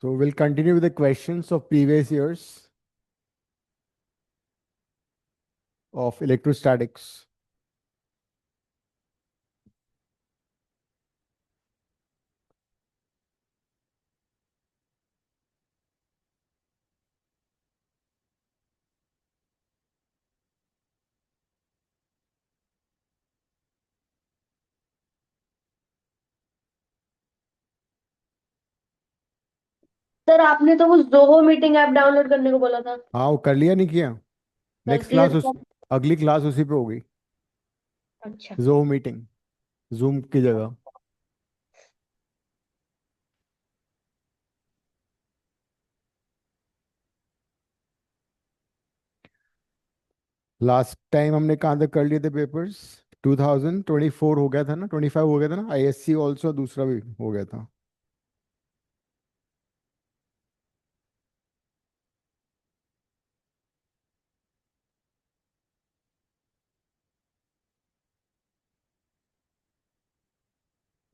So we'll continue with the questions of previous years of electrostatics. Sir आपने तो वो Zoho meeting app download करने को बोला था। हाँ, वो कर लिया नहीं किया? कर नेक्स्ट दिया क्लास उस था। अगली क्लास उसी पे होगी। अच्छा। जो मीटिंग जूम की जगह। लास्ट टाइम हमने कहाँ तक कर लिए थे पेपर्स? 2024 हो गया था ना, 25 हो गया था ना, आईएससी ऑल्सो दूसरा भी हो गया था।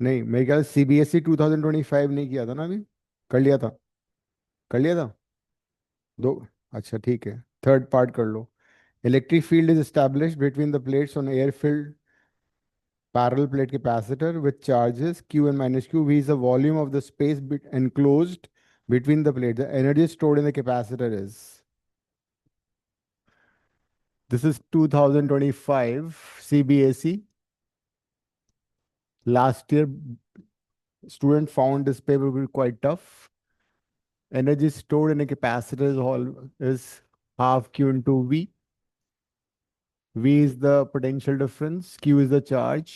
नहीं, मेरे ख्याल सीबीएसई 2025 नहीं किया था ना अभी। कर लिया था? कर लिया था दो। अच्छा ठीक है, थर्ड पार्ट कर लो। Electric field is established between the plates on air filled parallel plate capacitor with charges q and minus q. V is the volume of the space enclosed between the plates. The energy stored in the capacitor is. This is 2025 CBSE. Last year, student found this paper will be quite tough. Energy stored in a capacitor is half q into V. V is the potential difference, q is the charge.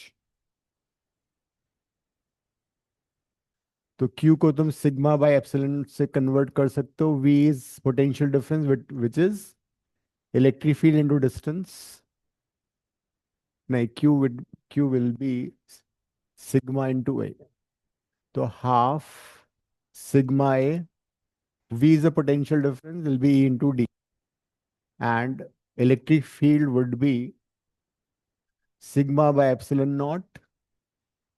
तो Q को तुम sigma by epsilon से convert कर सकते हो. V is potential difference which is electric field into distance. नहीं, Q will be sigma into A. तो half sigma A. V is the potential difference, will be E into D, and electric field would be sigma by epsilon naught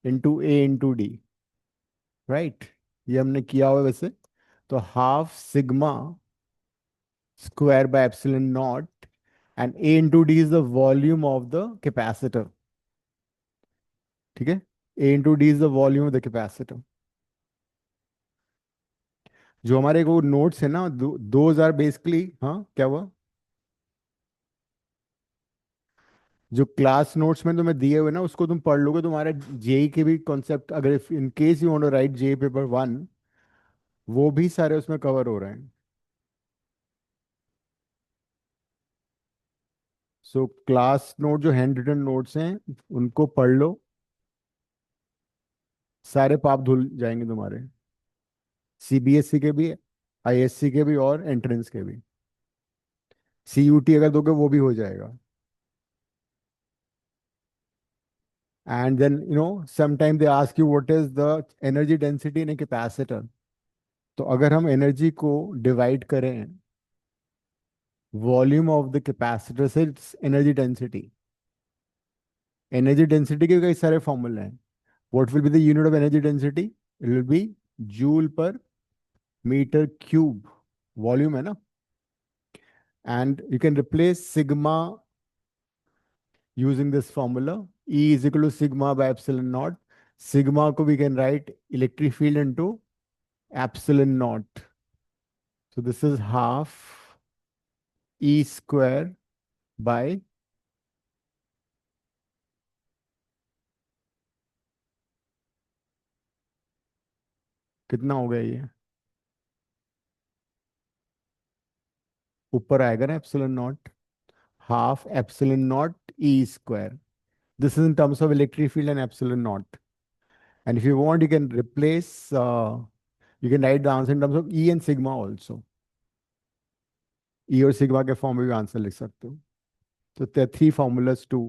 into A into D. Right? ये हमने किया हुआ है वैसे. तो half sigma square by epsilon naught, and A into D is the volume of the capacitor. ठीक है? A into D is the volume of the capacitor. जो हमारे को नोट्स है ना, दोज आर बेसिकली, हाँ क्या हुआ? जो क्लास नोट्स में तुम्हें दिए हुए ना, उसको तुम पढ़ लोगे, तुम्हारे जेई के भी कॉन्सेप्ट, अगर in case you want to write JEE paper 1, वो भी सारे उसमें कवर हो रहे हैं. सो क्लास नोट जो हैंड रिटन नोट्स हैं, उनको पढ़ लो. सारे पाप धुल जाएंगे तुम्हारे. सीबीएसई के भी, आईएससी के भी, और एंट्रेंस के भी. सीयूटी अगर दोगे वो भी हो जाएगा. And then sometime they ask you what is the energy density in a capacitor. तो अगर हम एनर्जी को डिवाइड करें वॉल्यूम ऑफ द कैपेसिटर से, एनर्जी डेंसिटी के कई सारे फॉर्मूले हैं. What will be the unit of energy density? It will be joule per metre cube. Volume है ना. And you can replace sigma using this formula. E is equal to sigma by epsilon naught. Sigma ko we can write electric field into epsilon naught. So this is half E square by, कितना हो गया ये? ऊपर आएगा ना epsilon not. Half epsilon not E square. This is in terms of electric field and epsilon naught. And if you want, you can replace, you can write the answer in terms of E and sigma also. E और sigma के form में भी answer लिख सकते हो. तो there are three formulas too.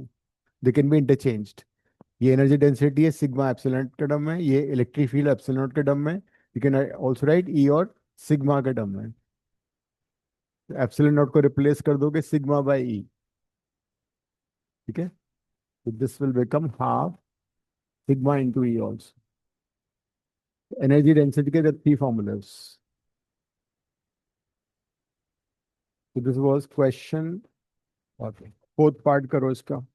They can be interchanged. ये energy density है सिग्मा एप्सिलॉन के टर्म में, ये इलेक्ट्रिक फील्ड एप्सिलॉन के टर्म में. यू कैन ऑल्सो राइट ई और सिग्मा के टर्म में. एप्सिलॉन नॉट को रिप्लेस कर दोगे सिग्मा बाय ई. ठीक है? तो this will become half sigma into E also. Energy density के थ्री फॉर्मूलास. तो this was question. Okay, fourth part करो इसका।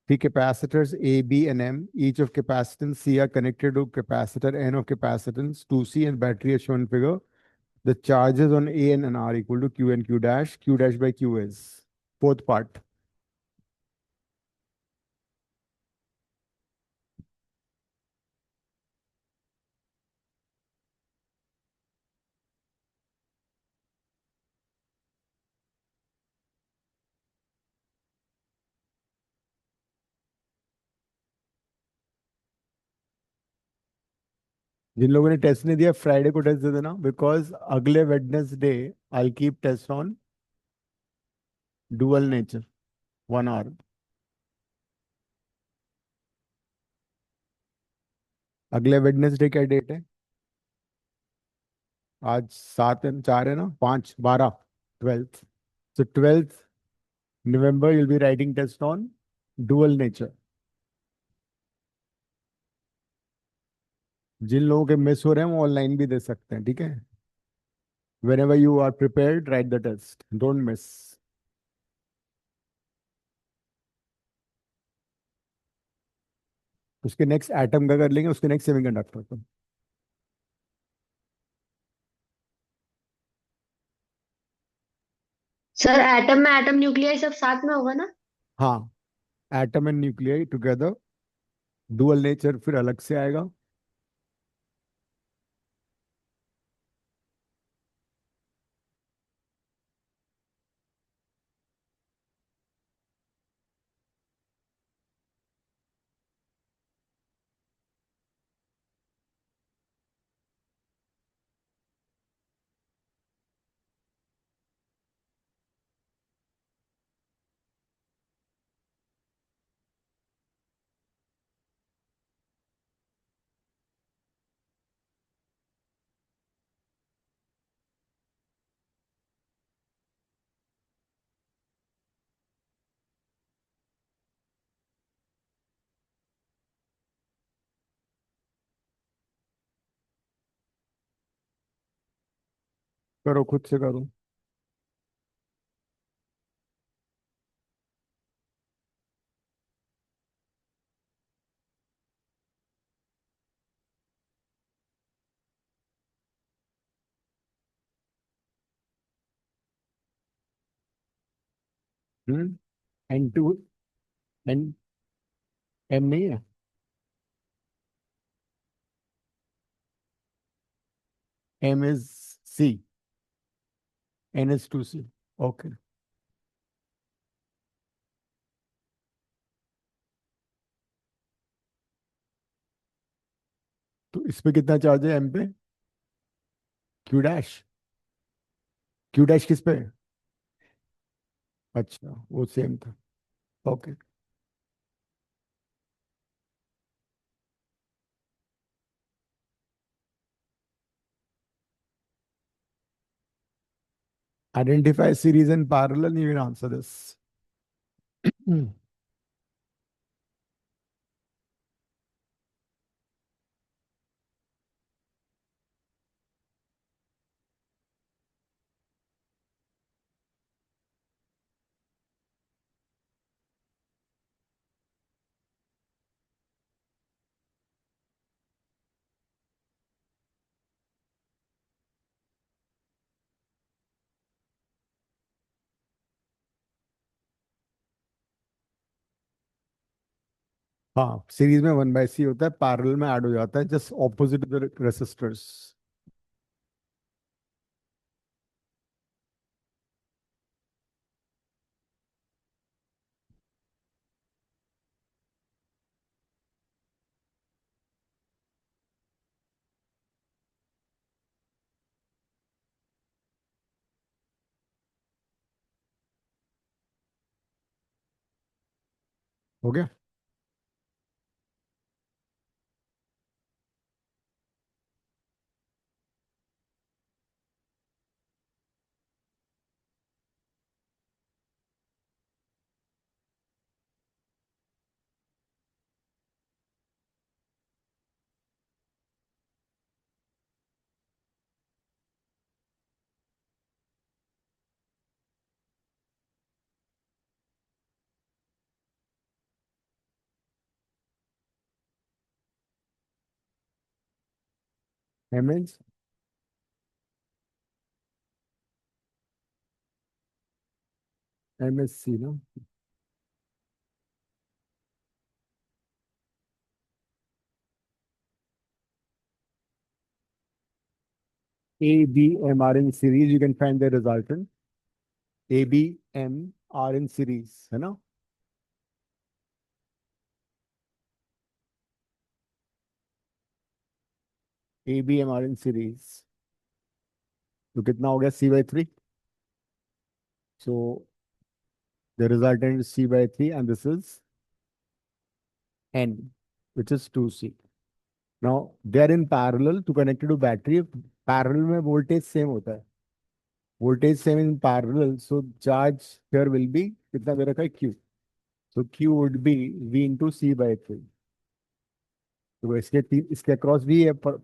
The capacitors A, B, and M, each of capacitance C are connected to capacitor N of capacitance 2C and battery as shown in figure. The charges on A and N are equal to Q and Q dash. Q dash by Q is fourth part. जिन लोगों ने test नहीं दिया Friday को test दे देना, because अगले Wednesday I keep test on dual nature 1 hour। अगले Wednesday क्या date है? आज 7 है, 4 है ना, 5, 12, 12th। So 12th November you'll be writing test on dual nature। जिन लोगों के मिस हो रहे हैं वो ऑनलाइन भी दे सकते हैं, ठीक है। Whenever you are prepared, write the test, don't miss। उसके नेक्स्ट एटम का कर लेंगे, उसके नेक्स्ट सेमीकंडक्टर का। सर एटम में एटम न्यूक्लियर सब साथ में होगा ना? हाँ, atom and nuclei together. Dual nature फिर अलग से आएगा। करो, खुद से करो। N2, एन, एम नहीं है। M is C, N is 2C। Okay, तो इस पे कितना चार्ज है एम पे? Q dash. क्यू डैश किस पे है? अच्छा, वो सेम था। Okay. Identify series and parallel, you will answer this। हाँ, सीरीज में 1/c होता है, पैरेलल में ऐड हो जाता है, जस्ट ऑपोजिट द रेसिस्टर्स। हो गया। मीन्स MSC ना. A, B, M are in series. You can find the resultant. A, B, M are in series, है ना. A, B, M are in series. तो कितना हो गया C/3. So the resultant is C/3 and this is N, which is 2C. Now they are in parallel to connected to battery. Parallel में voltage same होता है. Voltage same in parallel, so charge here will be कितना दे रखा है Q. So Q would be V into C/3. तो इसके across भी है पर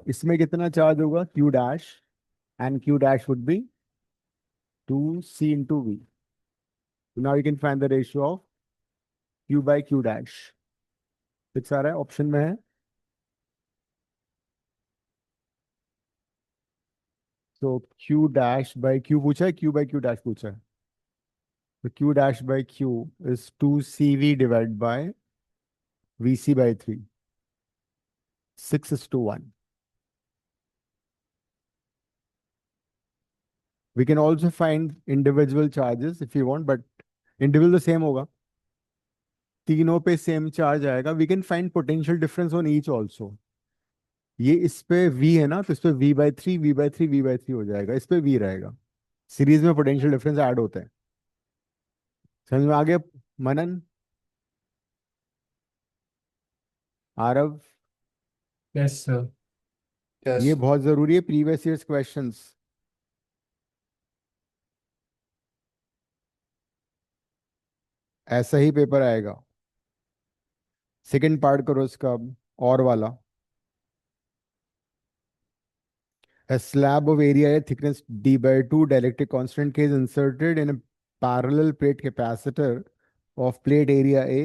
इसमें कितना चार्ज होगा Q dash and Q dash would be 2C into V. So now you can find the ratio of Q by Q dash. Fix आ रहा है ऑप्शन में है. तो Q dash by Q पूछा है, Q by Q dash पूछा है. तो Q dash by Q is 2CV divided by VC/3. 6:1. We can also find individual charges if you want, but individual तो सेम होगा. तीनों पे सेम चार्ज आएगा. We can find potential difference on each also. ये इस पे V है ना, तो इस पे V/3 V/3 V/3 हो जाएगा. इस पे V रहेगा. सीरीज में पोटेंशियल डिफरेंस ऐड होता है. समझ में आ गया मनन, आरव. Yes sir. ये यस। बहुत जरूरी है प्रीवियस ईयर्स क्वेश्चंस. ऐसा ही पेपर आएगा. सेकंड पार्ट करो इसका अब, और वाला. A slab of area thickness D/2 dielectric constant K is inserted in a parallel plate capacitor of plate area A,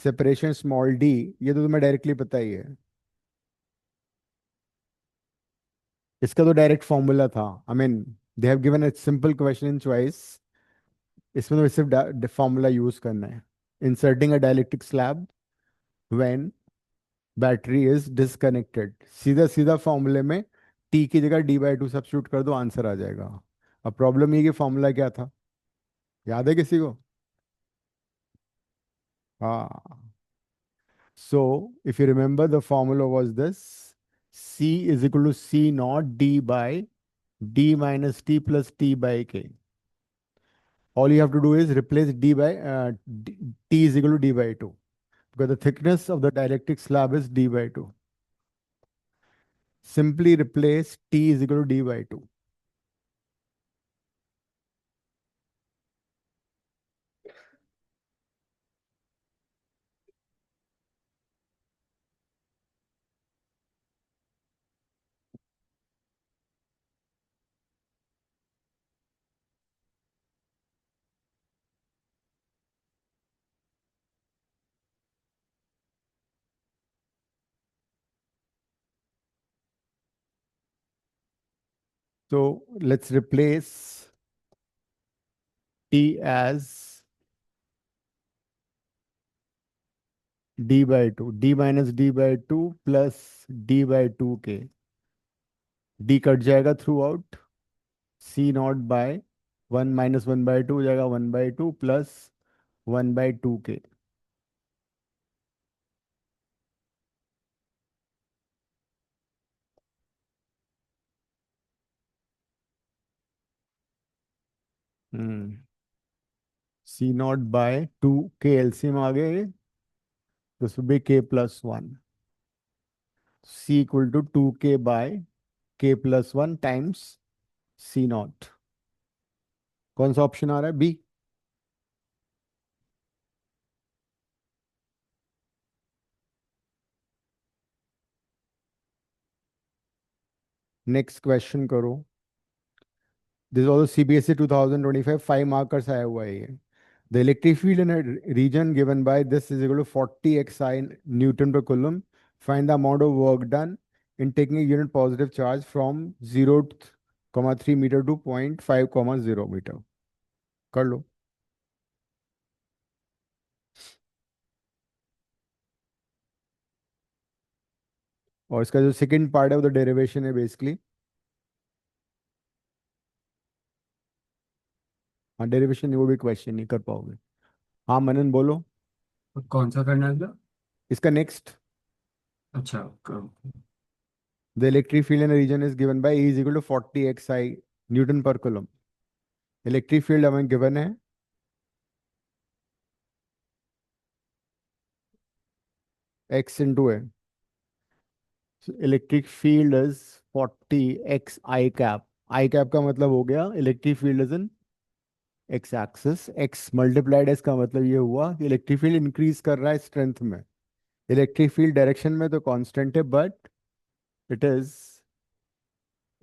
separation small d. ये तो तुम्हें डायरेक्टली पता ही है. इसका तो डायरेक्ट फॉर्मूला था. I mean they have given a simple question in choice. इसमें तो सिर्फ फॉर्मूला यूज करना है. Inserting a dielectric slab when battery is disconnected. सीधा सीधा फॉर्मूले में टी की जगह D/2 सब्स्टिट्यूट कर दो, आंसर आ जाएगा. अब प्रॉब्लम ये कि फॉर्मूला क्या था, याद है किसी को? हाँ. सो if you remember the formula was this. C is equal to C naught D by D minus T plus T by K. All you have to do is replace T is equal to D/2 because the thickness of the dielectric slab is D/2. Simply replace T is equal to D/2. So let's replace T as D/2. D minus D/2 plus D/2K. D cut जाएगा throughout. C naught by 1 minus 1/2 हो जाएगा 1/2 plus 1/2K. C naught by 2K LCM आ गए. This will be K plus 1. C equal to 2K by K plus 1 times C naught. कौन सा option आ रहा है? B. Next question करो. This also CBSE 2025 5 markers आया हुआ है ये. The electric field in a region given by this is equal to 40 xi Newton per coulomb. Find the amount of work done in taking a unit positive charge from 0,3 meter to 0.5, 0 meter. कर लो. और इसका जो second part है वो derivation है basically. हाँ, derivation वो भी क्वेश्चन नहीं कर पाओगे. हाँ मनन बोलो. कौन सा करना है क्या? इसका नेक्स्ट. अच्छा The electric field in a region is given by E is equal to 40 xi Newton per coulomb. Electric field हमें गिवन है x into a. So electric field is 40 x I cap. I cap का मतलब हो गया electric field is in x axis. x multiplied इसका मतलब ये हुआ कि इलेक्ट्रिक फील्ड इंक्रीज कर रहा है स्ट्रेंथ में. इलेक्ट्रिक फील्ड डायरेक्शन में तो कांस्टेंट है but it is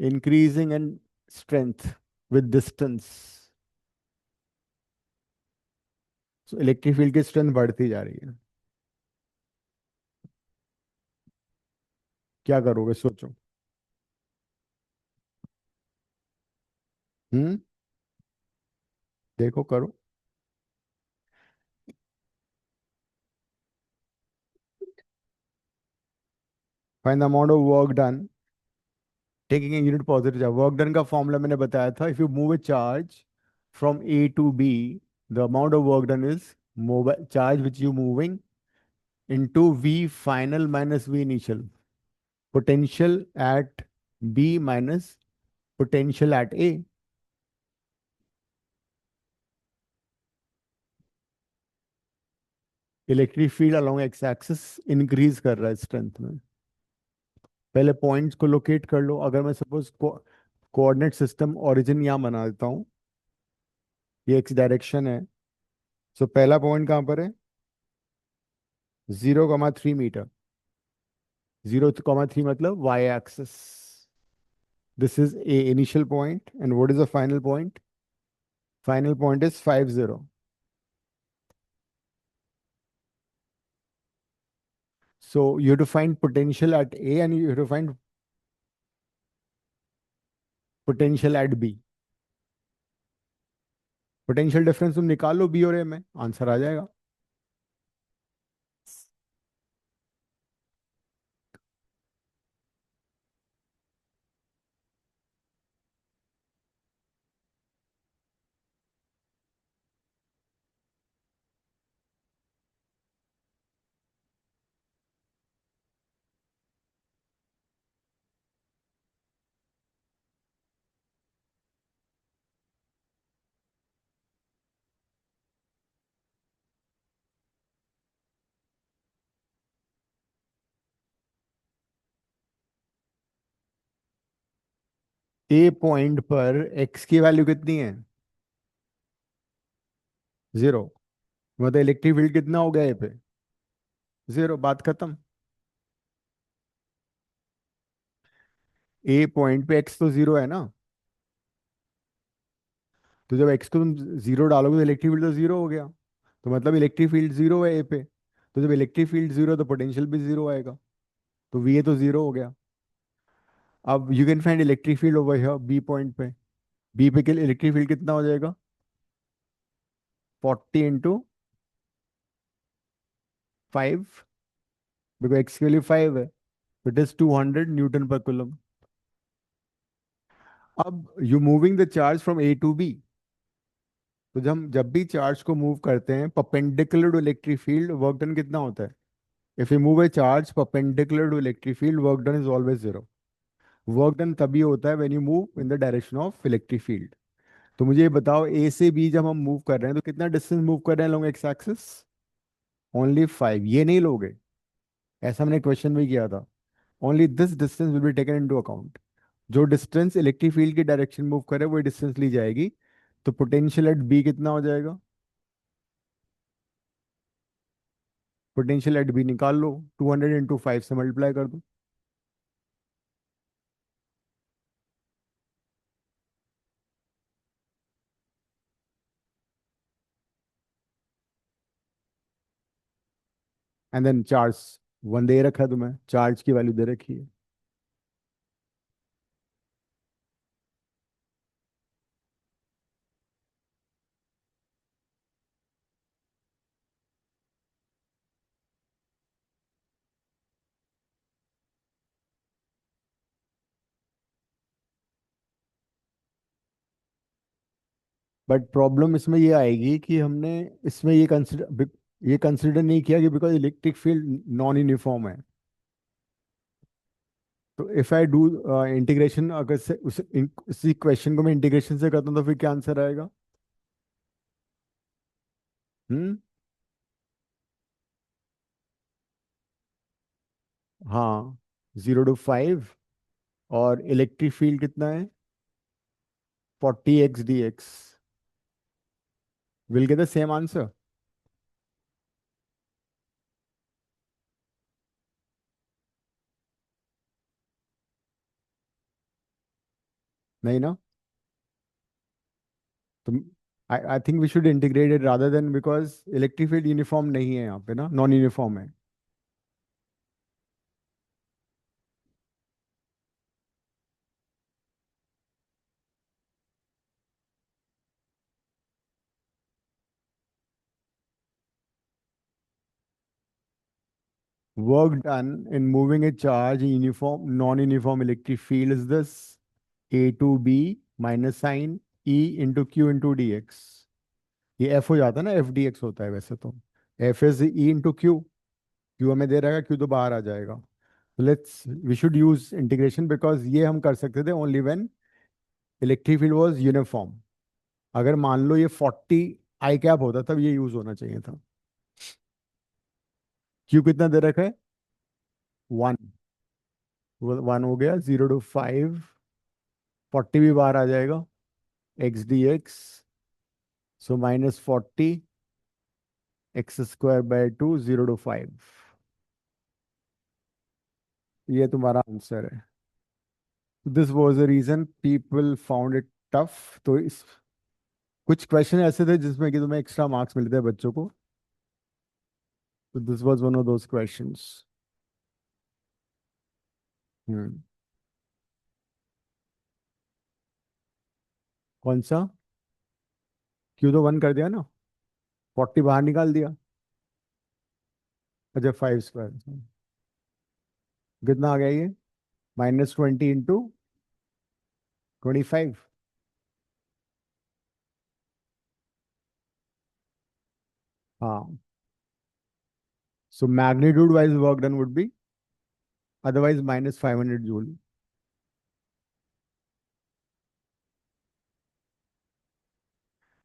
increasing in strength with distance. So electric field की स्ट्रेंथ बढ़ती जा रही है. क्या करोगे सोचो. हम्म. देखो करो. Find the amount of work done taking a unit positive charge. Work done का फॉर्मूला मैंने बताया था. If you move a charge from A to B the amount of work done is mobile charge which you moving into V final minus V initial. potential at B minus potential at A. Electric field along X axis increase कर रहा है strength में. पहले points को locate कर लो. अगर मैं suppose coordinate system origin यहाँ बना देता हूँ. ये एक्स डायरेक्शन है. सो पहला पॉइंट कहाँ पर है? 0,3 मीटर. 0,3 मतलब Y axis. This is a initial point and what is the final point? Final point is 50. So you have to find potential at A and you have to find potential at B. Potential difference तुम निकालो B और ए में, answer आ जाएगा. ए point पर x की value कितनी है? 0. मतलब इलेक्ट्रिक फील्ड कितना हो गया ए पे? 0. बात खत्म. ए पॉइंट पे एक्स तो 0 है ना. तो जब एक्स को तुम 0 डालोगे तो इलेक्ट्रिक फील्ड तो 0 हो गया. तो मतलब इलेक्ट्रिक फील्ड 0 है ए पे. तो जब इलेक्ट्रिक फील्ड 0 है तो पोटेंशियल भी 0 आएगा. तो वी ए तो 0 हो गया. अब you can find electric field over here B point पे. बी पे के इलेक्ट्रिक फील्ड कितना हो जाएगा? 40 इंटू 5. बिकॉज एक्स के लिए 5 है. It is 200 newton per coulomb. अब you moving the charge from A to B. तो जब भी चार्ज को मूव करते हैं perpendicular to electric field work done कितना होता है? If you move a charge perpendicular to electric field work done is always 0. Work done तभी होता है when you move in the direction of electric field. तो मुझे ये बताओ ए से बी जब हम मूव कर रहे हैं तो कितना डिस्टेंस मूव कर रहे हैं लॉन्ग एक्स एक्सिस? ओनली 5. ये नहीं लोगे. ऐसा मैंने क्वेश्चन में किया था. Only this distance will be taken into account. जो डिस्टेंस इलेक्ट्रिक फील्ड की डायरेक्शन मूव करे वही डिस्टेंस ली जाएगी. तो पोटेंशियल एट बी कितना हो जाएगा? पोटेंशियल एट बी निकाल लो. 200 इंटू 5 से मल्टीप्लाई कर दो. एंड देन चार्ज 1 दे रखा है तुम्हें. चार्ज की वैल्यू दे रखी है. बट प्रॉब्लम इसमें ये आएगी कि हमने इसमें ये कंसिडर नहीं किया कि because electric field non uniform है। तो इफ आई डू इंटीग्रेशन, अगर से इसी क्वेश्चन को मैं इंटीग्रेशन से करता हूँ तो फिर क्या आंसर आएगा? हम्म। हाँ, 0 to 5। और इलेक्ट्रिक फील्ड कितना है? 40 x dx। Will get the same answer. नहीं ना? तो I I think we should integrate it rather than, because electric field uniform नहीं है यहाँ पे ना, नॉन यूनिफॉर्म है। Work done in moving a charge in uniform, non-uniform electric field is this: A to B minus sign E into Q into dx। ये F हो जाता है ना, F dx होता है वैसे तो। F is E into Q। Q हमें दे रहेगा, Q तो बाहर आ जाएगा। We should use integration because ये हम कर सकते थे only when electric field was uniform। अगर मान लो ये 40 I कैप होता तब ये यूज होना चाहिए था। Q कितना दे रखा है? 1। 1 हो गया। 0 to 5। 40 भी बाहर आ जाएगा। X D X, so -40 x²/2, 0 to 5। ये तुम्हारा आंसर है। This was the reason people found it tough. तो इस कुछ क्वेश्चन ऐसे थे जिसमें कि तुम्हें एक्स्ट्रा मार्क्स मिलते हैं बच्चों को। तो this was one of those questions. Hmm. कौन सा? क्यों तो 1 कर दिया ना, 40 बाहर निकाल दिया। अच्छा, 5²। कितना आ गया ये? -20 इंटू 25। हाँ। So magnitude wise work done would be otherwise -500 joule।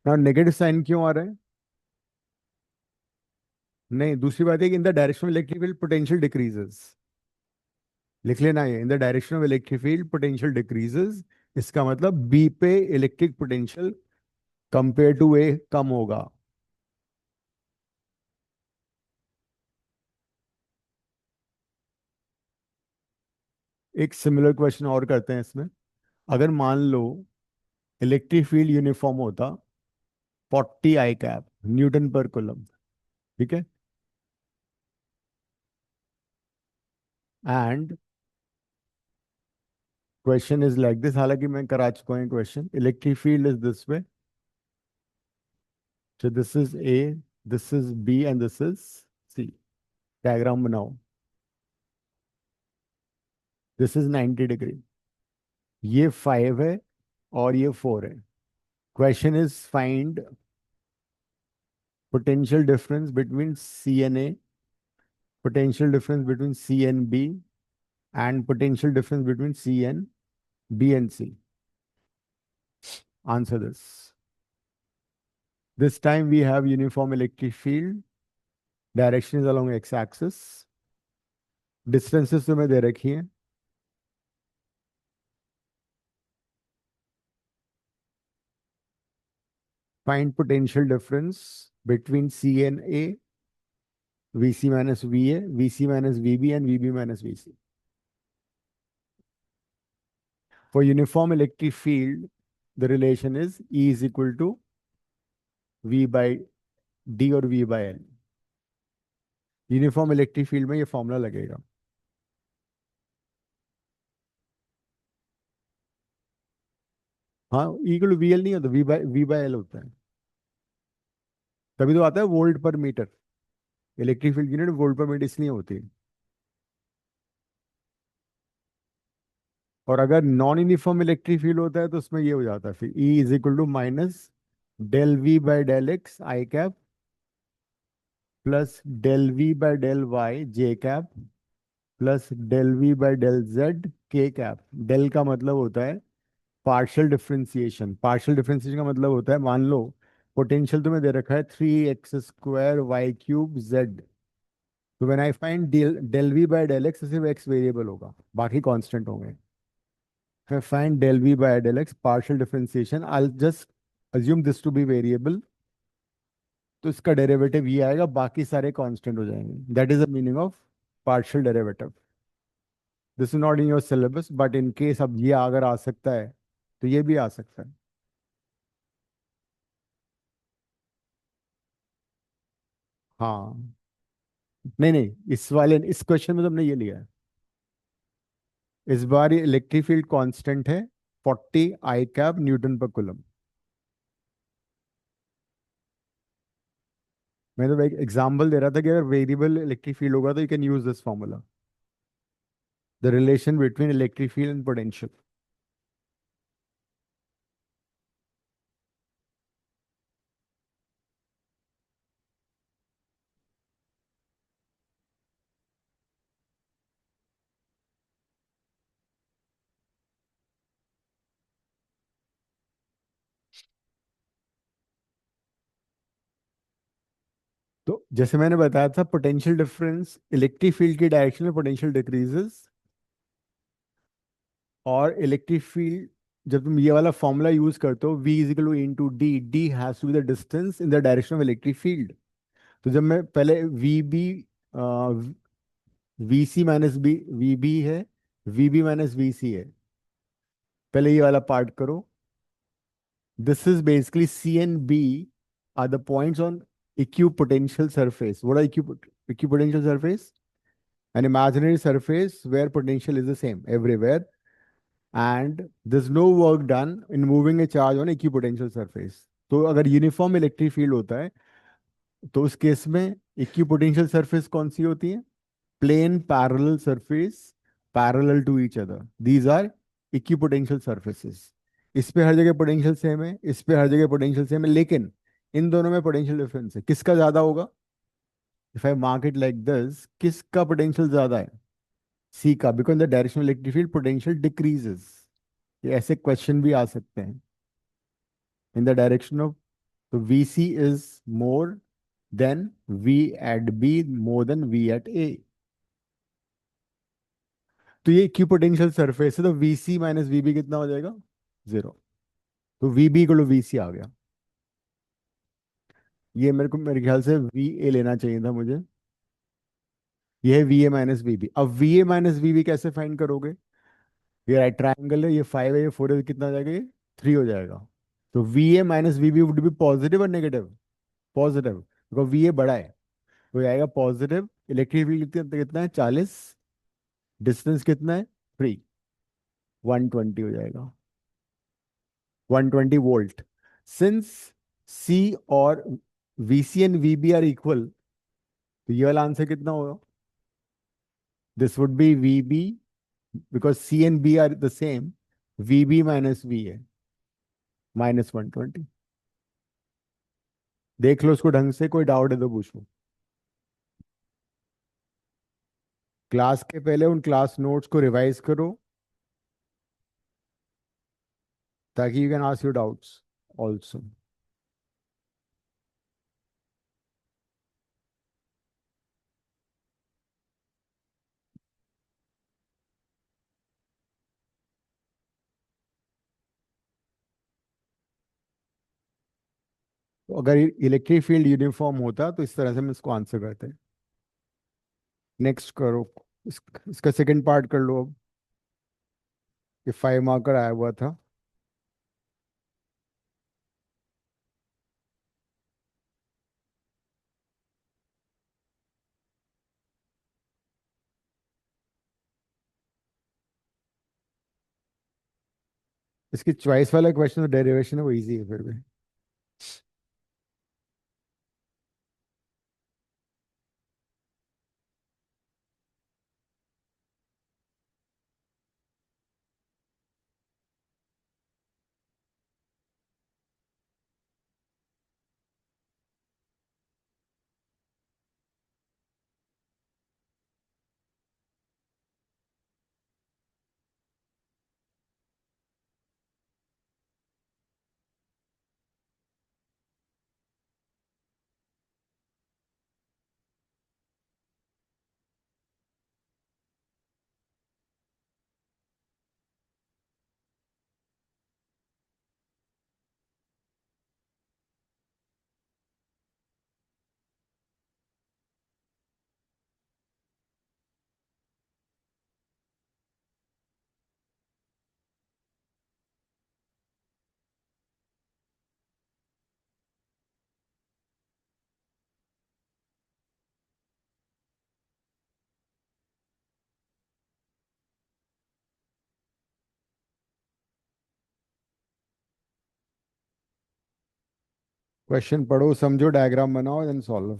Now negative sign क्यों आ रहा है? नहीं, दूसरी बात है कि in the direction of electric field potential decreases. लिख लेना ये, in the direction of electric field potential decreases. इसका मतलब बी पे electric potential compare to A कम होगा। एक सिमिलर क्वेश्चन और करते हैं इसमें। अगर मान लो इलेक्ट्रिक फील्ड यूनिफॉर्म होता 40 I cap Newton per coulomb, ठीक है, and question is like this. हालांकि मैं करा चुका हूँ question. Electric field is this way, so this is A, this is B, and this is C। Diagram बनाओ। This is 90 degree. ये 5 है और ये 4 है। Question is find potential difference between C and A, potential difference between C and B, and potential difference between C and B and C। Answer this। This time we have uniform electric field, direction is along x-axis, distances तुम्हें दे रखी हैं। Find potential difference between C and A, VC minus VA, VC minus VB, and VB minus VC। For uniform electric field, the relation is E is equal to V by D और V by L। Uniform electric field में ये formula लगेगा। हाँ, equal to V L नहीं होता, we by L होता है। तभी तो आता है volt per metre. Electric field unit volt per metre इसलिए होती है। और अगर नॉन यूनिफॉर्म इलेक्ट्रिक फील्ड होता है तो उसमें ये हो जाता है फिर E is equal to del V by del X I cap plus del V by del Y J cap plus del V by del Z K cap. Del का मतलब होता है पार्शियल डिफरेंशिएशन। पार्शियल डिफरेंशिएशन का मतलब होता है, मान low potential तुम्हें दे रखा है 3x² वाई क्यूब जेड। तो when I find del V by del X, सिर्फ एक्स वेरिएबल होगा, बाकी कांस्टेंट होंगे। फिर find del V by del X partial differentiation, I just assume this to be variable, तो इसका डेरिवेटिव ये आएगा, बाकी सारे कांस्टेंट हो जाएंगे। That is the meaning of partial derivative. This is not in your syllabus, but in case अब ये अगर आ सकता है तो ये भी आ सकता है। हाँ, नहीं नहीं, इस क्वेश्चन में तुमने ये लिया है। इस बार ये इलेक्ट्रिक फील्ड कांस्टेंट है 40 आई कैप न्यूटन पर कूलम। मैं तो एक एग्जांपल दे रहा था कि अगर वेरिएबल इलेक्ट्रिक फील्ड होगा तो you can use this formula, the relation between electric field and potential. तो जैसे मैंने बताया था, पोटेंशियल डिफरेंस इलेक्ट्रिक फील्ड की डायरेक्शन में पोटेंशियल डिक्रीजेस, और इलेक्ट्रिक फील्ड, जब तुम ये वाला फॉर्मूला यूज करते हो, V is equal to into D, D has to B the distance in the direction of electric field. तो जब मैं पहले V B, V C minus B, V B है, V B minus V C है, पहले ये वाला part करो। This is basically C and B are the points on equipotential surface. What are equipotential surface? An imaginary surface where potential is the same everywhere, and there's no work done in moving a charge on equipotential surface. तो अगर uniform electric field होता है तो उस case में equipotential surface कौन सी होती है? Plane parallel surface parallel to each other, these are equipotential surfaces. इस पे हर जगह पोटेंशियल सेम है, इस पे हर जगह पोटेंशियल सेम है, लेकिन इन दोनों में पोटेंशियल डिफरेंस है। किसका ज्यादा होगा? If I mark it like this, किसका पोटेंशियल ज्यादा है? सी का, because the direction electric field potential decreases. ये ऐसे क्वेश्चन भी आ सकते हैं इन द डायरेक्शन ऑफ, तो V C is more than V at B, more than V at A. तो ये इक्वी पोटेंशियल सरफेस है, तो V C minus V B कितना हो जाएगा? 0। तो V B equal to we सी आ गया। ये मेरे को, मेरे ख्याल से वी ए लेना चाहिए था मुझे। ये है V A minus V B. अब V A minus V B कैसे फाइंड करोगे? ये राइट ट्राइंगल है, ये 5 है, ये 4 है, कितना हो जाएगा? ये 3 हो जाएगा। तो V A minus V B would be positive और negative? Positive, because V A बड़ा है, तो ये आएगा पॉजिटिव। इलेक्ट्रिक फील्ड कितना कितना है? 40। डिस्टेंस कितना है? 3। 120 हो जाएगा, 120 वोल्ट। सिंस सी और V C and V B are equal, तो ये वाला आंसर कितना होगा? This would be V B, because C and B are the same, V B minus V A minus 120। देख लो उसको ढंग से, कोई डाउट है तो पूछो। क्लास के पहले उन क्लास नोट्स को रिवाइज करो, ताकि you can ask your doubts also. तो अगर इलेक्ट्रिक फील्ड यूनिफॉर्म होता तो इस तरह से हम इसको आंसर करते। नेक्स्ट करो, इसका सेकंड पार्ट कर लो अब। ये 5 मार्कर आया हुआ था। इसकी चॉइस वाला क्वेश्चन, तो डेरिवेशन है, वो इजी है फिर भी। क्वेश्चन पढ़ो, समझो, डायग्राम बनाओ, देन सॉल्व।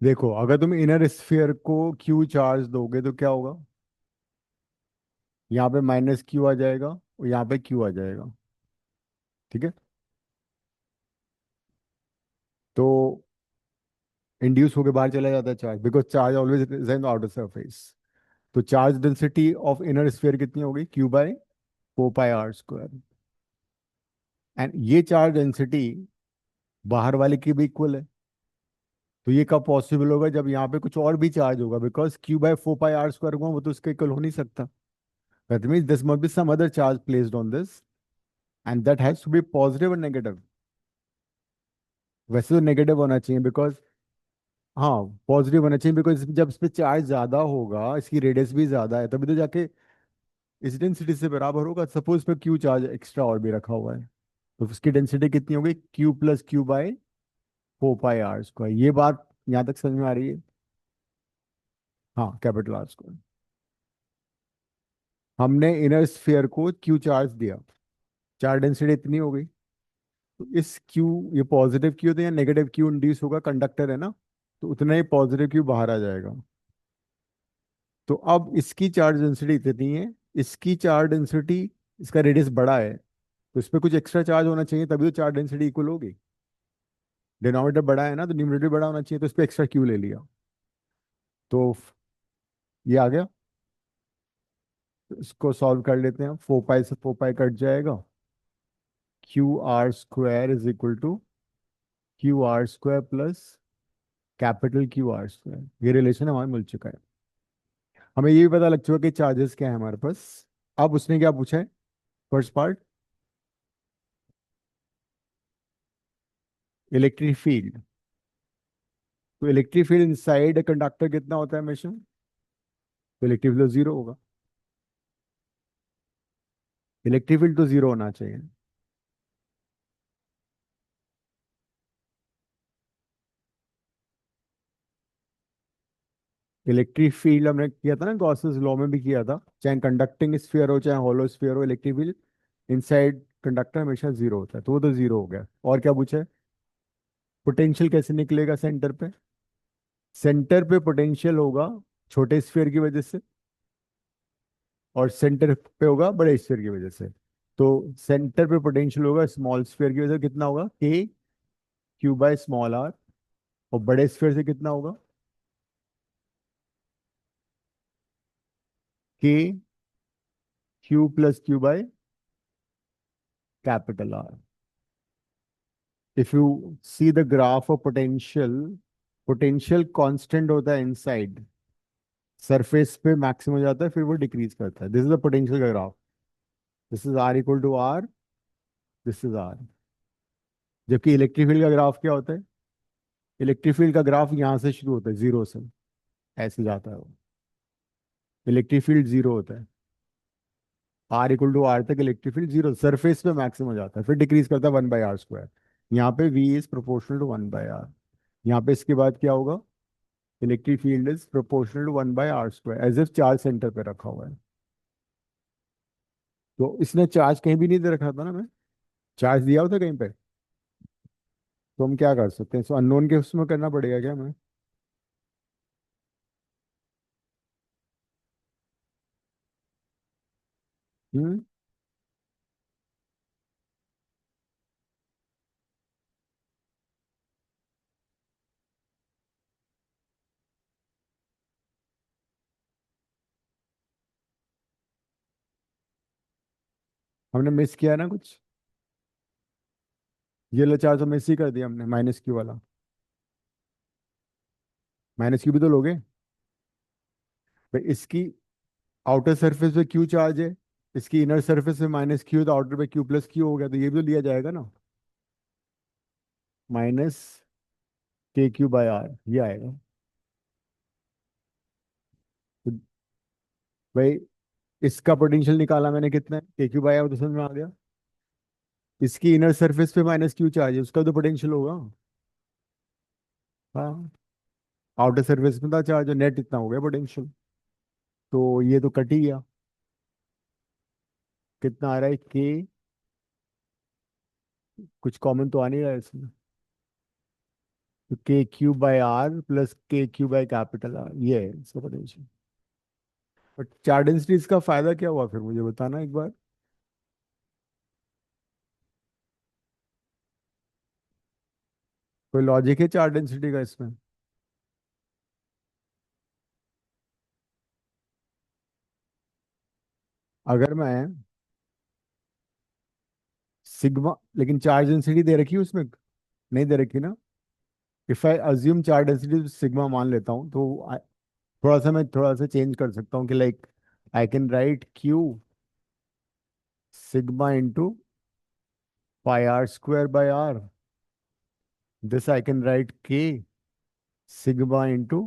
देखो, अगर तुम इनर स्फीयर को क्यू चार्ज दोगे तो क्या होगा? यहाँ पे माइनस क्यू आ जाएगा और यहाँ पे क्यू आ जाएगा। ठीक है। तो इंड्यूस होके बाहर चला जाता है charge, because charge always reside in outer surface. तो charge density of inner sphere कितनी होगी? Q by 4 pi r square. And ये चार्ज डेंसिटी बाहर वाले की भी इक्वल है। तो ये कब पॉसिबल होगा? जब यहाँ पे कुछ और भी चार्ज होगा, because Q by 4 pi r square होगा, वो तो उसके इक्वल हो नहीं सकता। That means this must be some other charge placed on this, and that has to be positive और नेगेटिव। वैसे तो नेगेटिव होना चाहिए, बिकॉज, हाँ, पॉजिटिव होना चाहिए, बिकॉज जब इस पे चार्ज ज्यादा होगा, इसकी रेडियस भी ज्यादा है, तभी तो जाके इस डेंसिटी से बराबर होगा। सपोज पे क्यू चार्ज एक्स्ट्रा और भी रखा हुआ है, तो उसकी डेंसिटी कितनी होगी? Q plus Q by 4 pi r square. ये बात यहाँ तक समझ में आ रही है? हाँ, कैपिटल R स्क्वायर। हमने इनर स्फीयर को क्यू चार्ज दिया, चार्ज डेंसिटी इतनी हो गई। तो इस क्यू, ये पॉजिटिव क्यू तो या नेगेटिव क्यू इंड्यूस होगा, कंडक्टर है ना, तो उतना ही पॉजिटिव क्यू बाहर आ जाएगा। तो अब इसकी चार्ज डेंसिटी इतनी है, इसकी चार्ज डेंसिटी, इसका रेडियस बड़ा है, तो इस पर कुछ एक्स्ट्रा चार्ज होना चाहिए, तभी तो चार्ज डेंसिटी इक्वल होगी। डिनोमिनेटर बड़ा है ना, तो न्यूमरेटर बड़ा होना चाहिए, तो इस पर एक्स्ट्रा क्यू ले लिया। तो ये आ गया। तो इसको सॉल्व कर लेते हैं। 4 पाई से 4 पाई कट जाएगा। QR square is equal to QR square plus capital QR square. ये रिलेशन हमारा मिल चुका है। हमें ये भी पता लग चुका कि चार्जेस क्या है हमारे पास। अब उसने क्या पूछा है? First part, electric field. तो इलेक्ट्रिक फील्ड इनसाइड कंडक्टर कितना होता है हमेशा? तो इलेक्ट्रिक फील्ड जीरो होगा। इलेक्ट्रिक फील्ड तो जीरो होना चाहिए। इलेक्ट्रिक फील्ड हमने किया था ना, गॉसेस लॉ में भी किया था, चाहे कंडक्टिंग स्फीयर हो चाहे हॉलो स्फीयर हो, इलेक्ट्रिक फील्ड इनसाइड कंडक्टर हमेशा जीरो होता है। तो वो तो जीरो हो गया। और क्या पूछा है? पोटेंशियल कैसे निकलेगा सेंटर पे? सेंटर पे पोटेंशियल होगा छोटे स्फीयर की वजह से, और सेंटर पे होगा बड़े स्फीयर की वजह से। तो सेंटर पे पोटेंशियल होगा स्मॉल स्फीयर की वजह से, कितना होगा? K Q by small are. और बड़े स्फीयर से कितना होगा? K Q plus Q by capital R. If you see the graph of potential, potential constant होता है इनसाइड, सरफेस पे मैक्सिमम हो जाता है, फिर वो डिक्रीज करता है। दिस इज द पोटेंशियल का graph. This is R equal to R, this is R. जबकि इलेक्ट्रिक फील्ड का ग्राफ क्या होता है? इलेक्ट्रिक फील्ड का ग्राफ यहाँ से शुरू होता है, जीरो से, ऐसे जाता है वो। इलेक्ट्रिक फील्ड जीरो होता है, आर इक्वल टू आर तक इलेक्ट्रिक फील्ड जीरो, सरफेस पे मैक्सिमम हो जाता है, फिर डिक्रीज करता है 1 बाई r स्क्वायर। यहाँ पे V is proportional to 1 by r। यहाँ पे इसके बाद क्या होगा? Electric field is proportional to 1 by r square, as if charge centre पे रखा हुआ है। तो इसने चार्ज कहीं भी नहीं दे रखा था ना, मैं चार्ज दिया होता कहीं पे। तो हम क्या कर सकते हैं? सो अननोन के उसमें करना पड़ेगा क्या हमें? हम्म। हमने मिस किया ना कुछ, ये लो चार्ज तो मिस ही कर दिया हमने, माइनस क्यू वाला। माइनस क्यू भी तो लोगे भाई। इसकी आउटर सरफेस पे क्यू चार्ज है, इसकी इनर सरफेस पे माइनस क्यू, तो आउटर पे क्यू प्लस क्यू हो गया, तो ये भी तो लिया जाएगा ना, minus K Q by are, ये आएगा। तो भाई इसका पोटेंशियल निकाला मैंने, कितना है के क्यू बाय आर, तो समझ में आ गया। इसकी इनर सरफेस पे माइनस क्यू चार्ज है, उसका तो पोटेंशियल होगा। हाँ, आउटर सरफेस में था चार्ज, नेट इतना हो गया पोटेंशियल, तो ये तो कट ही गया। कितना आ रहा है के, कुछ कॉमन तो आ नहीं रहा है इसमें, तो के Q by R plus K Q by capital are, ये है इसका पोटेंशियल। बट चार डेंसिटीज का फायदा क्या हुआ फिर, मुझे बताना एक बार। कोई लॉजिक है चार डेंसिटी का इसमें? अगर मैं सिग्मा, लेकिन चार्ज डेंसिटी दे रखी है उसमें, नहीं दे रखी ना। If I assume charge density sigma मान लेता हूँ, तो थोड़ा सा मैं थोड़ा सा चेंज कर सकता हूँ कि like I can write Q sigma into pi r square by r, this I can write के sigma into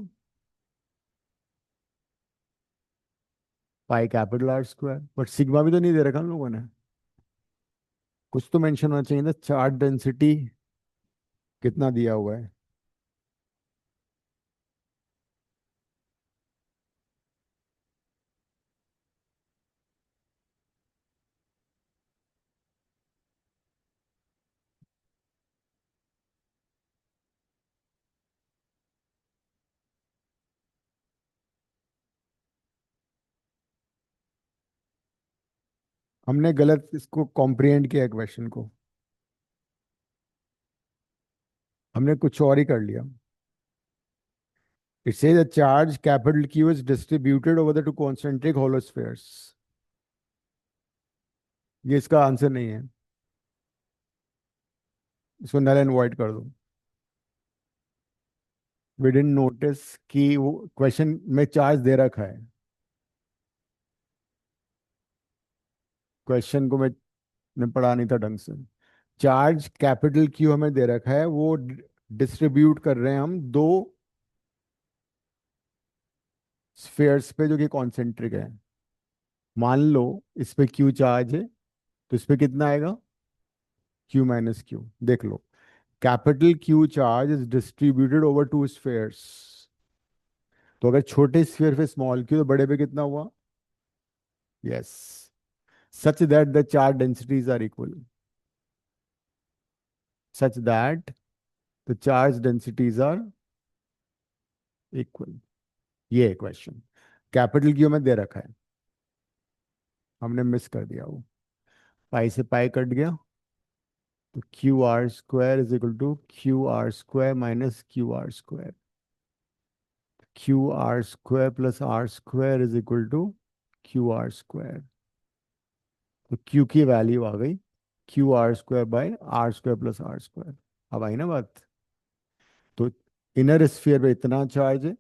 pi capital R square. But sigma भी तो नहीं दे रखा हम लोगों ने, कुछ तो मेंशन होना चाहिए ना, चार्ज डेंसिटी कितना दिया हुआ है। हमने गलत इसको कॉम्प्रिहेंड किया क्वेश्चन को, हमने कुछ और ही कर लिया। It says the charge capital Q is distributed over the two concentric hollow spheres, ये इसका आंसर नहीं है, इसको नल एंड वॉइड कर दो। वी डिडंट नोटिस कि वो क्वेश्चन में चार्ज दे रखा है, क्वेश्चन को मैं पढ़ा नहीं था ढंग से। चार्ज कैपिटल क्यू हमें दे रखा है, वो डिस्ट्रीब्यूट कर रहे हैं हम दो स्फीयर्स पे जो कि कॉन्सेंट्रिक है। मान लो इस पे क्यू चार्ज है, तो इस पे कितना आएगा, क्यू माइनस क्यू। देख लो, capital Q charge is distributed over two spheres, तो अगर छोटे स्फीयर पे स्मॉल क्यू, तो बड़े पे कितना हुआ, yes, such that the charge densities are equal, such that the charge densities are equal, ये है क्वेश्चन। कैपिटल क्यू में दे रखा है, हमने मिस कर दिया वो, पाई से पाई कट गया, तो Q are square is equal to Q are square minus Q are square, Q are square plus are square is equal to Q are square. तो क्यू की वैल्यू आ गई Q are square by are square plus are square. अब आई ना बात, तो inner sphere पे इतना चार्ज है,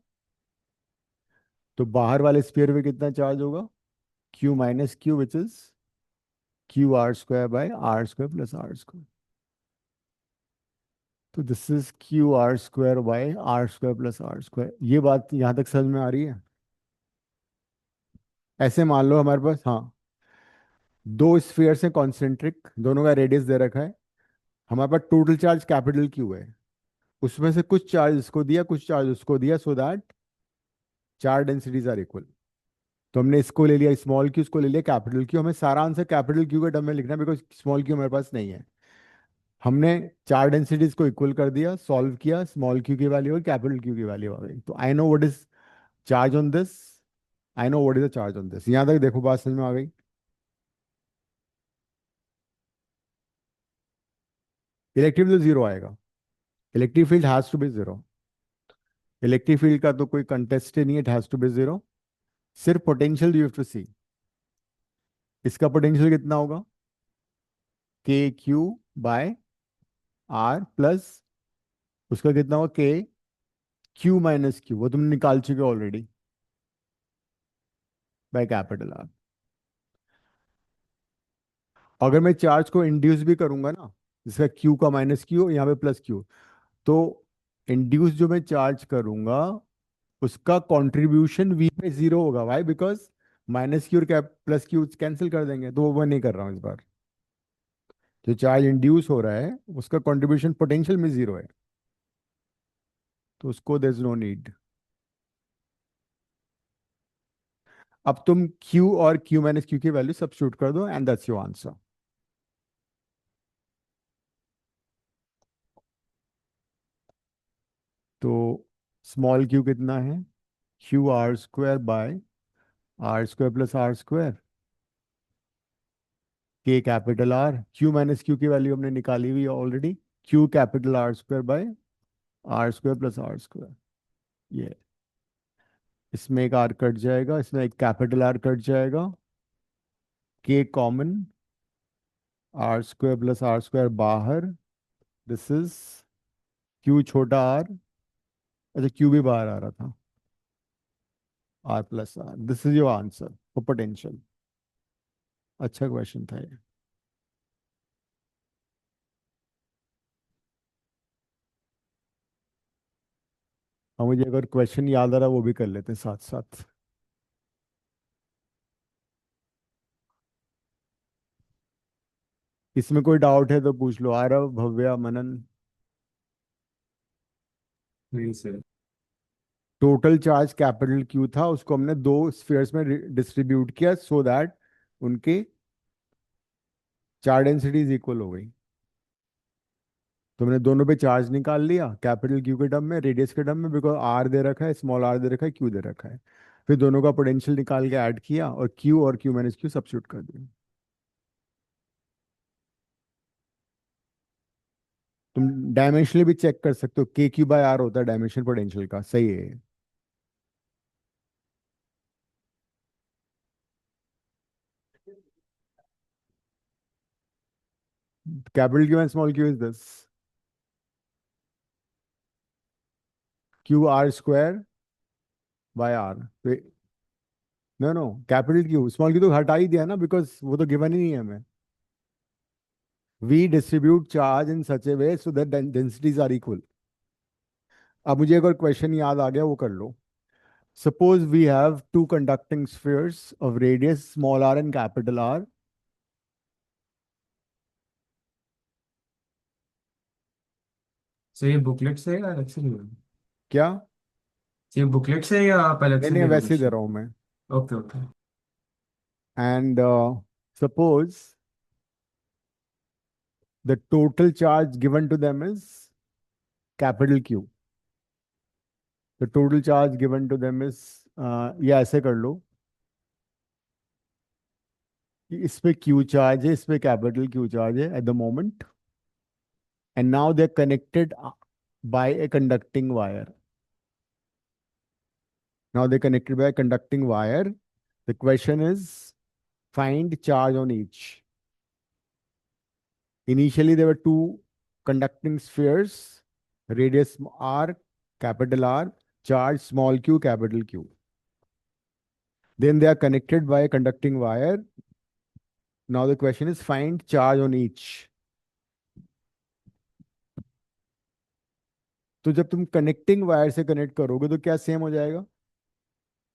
तो बाहर वाले स्फीयर पे कितना चार्ज होगा, Q minus Q which is Q are square by are square plus are square. तो this is Q are square by are square plus are square. ये बात यहाँ तक समझ में आ रही है? ऐसे मान लो हमारे पास, हाँ, दो स्फीयर्स हैं कॉन्सेंट्रिक, दोनों का रेडियस दे रखा है, हमारे पास टोटल चार्ज कैपिटल क्यू है, उसमें से कुछ चार्ज इसको दिया कुछ चार्ज उसको दिया, सो दैट चार डेंसिटीज आर इक्वल। तो हमने इसको ले लिया स्मॉल क्यू, इसको ले लिया कैपिटल क्यू, हमें सारा आंसर कैपिटल क्यू के टर्म में लिखना है, बिकॉज स्मॉल क्यू हमारे पास नहीं है। हमने चार डेंसिटीज को इक्वल कर दिया, सॉल्व किया, स्मॉल क्यू की वैल्यू और कैपिटल क्यू की वैल्यू आ गई, तो I know what is charge on this, I know what is the charge on this. यहां तक देखो बात समझ में आ गई। इलेक्ट्रिक फील्ड जीरो आएगा, electric field has to be zero, electric field का तो कोई कंटेस्ट ही नहीं है, it has to be zero. सिर्फ potential you have to see, इसका पोटेंशियल कितना होगा, K Q by R plus उसका कितना हुआ के क्यू माइनस क्यू, वो तुमने निकाल चुके ऑलरेडी, बाय कैपिटल आर। अगर मैं चार्ज को इंड्यूस भी करूंगा ना, जिसका क्यू का माइनस क्यू यहाँ पे प्लस क्यू, तो इंड्यूस जो मैं चार्ज करूंगा उसका कंट्रीब्यूशन वी पे जीरो होगा। वाई? बिकॉज माइनस क्यू और प्लस क्यू कैंसिल कर देंगे, तो वो मैं नहीं कर रहा हूँ इस बार। जो चार्ज इंड्यूस हो रहा है उसका कंट्रीब्यूशन पोटेंशियल में जीरो है, तो उसको देयर इज नो नीड। अब तुम Q और Q माइनस क्यू की वैल्यू सब्स्टिट्यूट कर दो एंड दैट्स योर आंसर। तो स्मॉल q कितना है? Q are square by are square plus are square, के capital R, Q minus Q की वैल्यू हमने निकाली हुई है already, Q capital R square by are square plus are square. ये इसमें एक आर कट जाएगा, इसमें एक कैपिटल आर कट जाएगा, K common, R square plus are square बाहर, दिस इज क्यू छोटा आर, अच्छा क्यू भी बाहर आ रहा था, R plus R, this is your answer for potential. अच्छा क्वेश्चन था ये। हाँ, मुझे अगर क्वेश्चन याद आ रहा वो भी कर लेते हैं साथ साथ। इसमें कोई डाउट है तो पूछ लो, आरव, भव्या, मनन। नहीं sir. Total charge capital Q था, उसको हमने दो स्फीयर्स में डिस्ट्रीब्यूट किया सो दैट उनके चार डेंसिटीज इक्वल हो गई। तुमने दोनों पे चार्ज निकाल लिया, कैपिटल क्यू के टर्म में, रेडियस के टर्म में, बिकॉज आर दे रखा है, स्मॉल आर दे रखा है, क्यू दे रखा है। फिर दोनों का पोटेंशियल निकाल के ऐड किया और क्यू माइनस क्यू सब्स्टिट्यूट कर दिया। तुम डायमेंशनली भी चेक कर सकते हो, के क्यू बाय आर होता है डायमेंशन पोटेंशियल का, सही है। Capital Q and small Q is this, Q are square by R. No no, capital Q small Q तो हटा ही दिया ना, बिकॉज वो तो गिवन ही नहीं है हमें। We distribute charge in such a way so that densities are equal. अब मुझे अगर क्वेश्चन याद आ गया वो कर लो। Suppose we have two conducting spheres of radius small r and capital R. Sir ये बुकलेट से है या अलग से लेगा? क्या? ये बुकलेट से है या आप अलग नहीं से नहीं, लेगा वैसे ही दे क्वेश्चन? रहा हूं मैं। Okay okay. And suppose the total charge given to them is capital Q. The total charge given to them is ये ऐसे कर लो कि इस पे Q चार्ज है, इस पे कैपिटल Q चार्ज है at the moment, and now they're connected by a conducting wire. Now they're connected by a conducting wire. The question is find charge on each. Initially, there were two conducting spheres, radius r, capital R, charge small q, capital Q. Then they are connected by a conducting wire. Now the question is find charge on each. तो जब तुम connecting wire से connect करोगे तो क्या same हो जाएगा?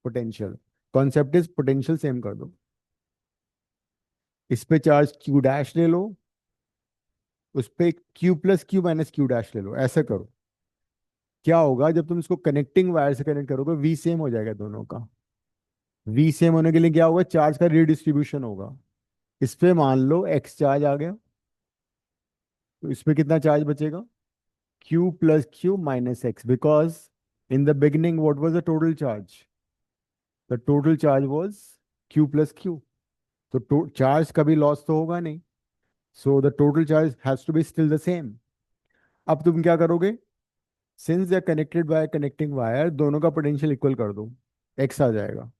Potential. Concept is potential same कर दो। इस पे चार्ज क्यू डैश ले लो, उस पे Q plus Q minus Q dash ले लो, ऐसा करो। क्या होगा जब तुम इसको कनेक्टिंग वायर से कनेक्ट करोगे, वी सेम हो जाएगा दोनों का। वी सेम होने के लिए क्या होगा? चार्ज का रीडिस्ट्रीब्यूशन होगा। इस पे मान लो एक्स चार्ज आ गया, तो इस पे कितना चार्ज बचेगा? Q plus Q minus X, because in the beginning what was the total charge? The total charge was Q plus Q. तो चार्ज कभी लॉस तो होगा नहीं, so the total charge has to be still the same. अब तुम क्या करोगे? Since they are connected by connecting wire, दोनों का पोटेंशियल इक्वल कर दो, एक्स आ जाएगा।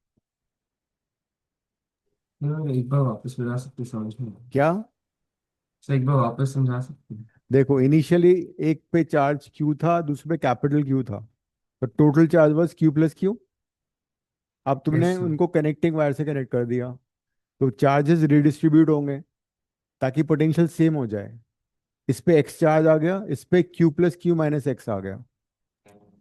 एक बार वापस बता सकते समझ में? क्या? सर एक बार वापस समझा सकते हैं? देखो इनिशियली एक पे चार्ज क्यू था, दूसरे पे कैपिटल क्यू था, तो total charge was Q plus Q. अब तुमने यस सर। उनको कनेक्टिंग वायर से कनेक्ट कर दिया, तो चार्जेस रिडिस्ट्रीब्यूट होंगे ताकि पोटेंशियल सेम हो जाए। इस पे एक्स चार्ज आ गया, इस पे Q plus Q minus X आ गया।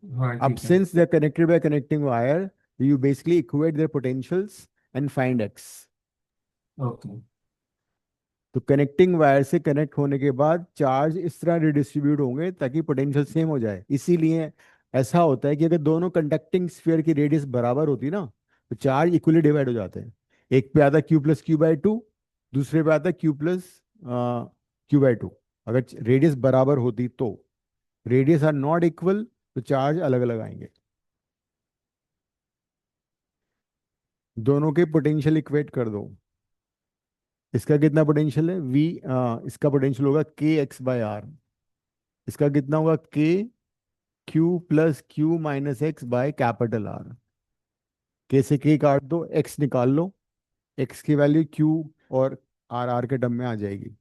हाँ अब ठीक है। Since they are connected by connecting wire, you basically equate their potentials and find X. Okay. तो कनेक्टिंग वायर से कनेक्ट होने के बाद चार्ज इस तरह रिडिस्ट्रीब्यूट होंगे ताकि पोटेंशियल सेम हो जाए। इसीलिए ऐसा होता है कि अगर दोनों कंडक्टिंग स्फीयर की रेडियस बराबर होती ना, तो चार्ज इक्वली डिवाइड हो जाते हैं। एक पे आता Q plus Q by to, दूसरे पे आता Q plus Q by to. अगर रेडियस बराबर होती तो, रेडियस आर नॉट इक्वल तो चार्ज अलग अलग आएंगे। दोनों के पोटेंशियल इक्वेट कर दो। इसका कितना पोटेंशियल है वी, इसका पोटेंशियल होगा के एक्स बाई आर। इसका कितना होगा K Q plus Q minus X by capital R. K से के काट दो, एक्स निकाल लो, एक्स की वैल्यू क्यू और आर आर के टर्म में आ जाएगी।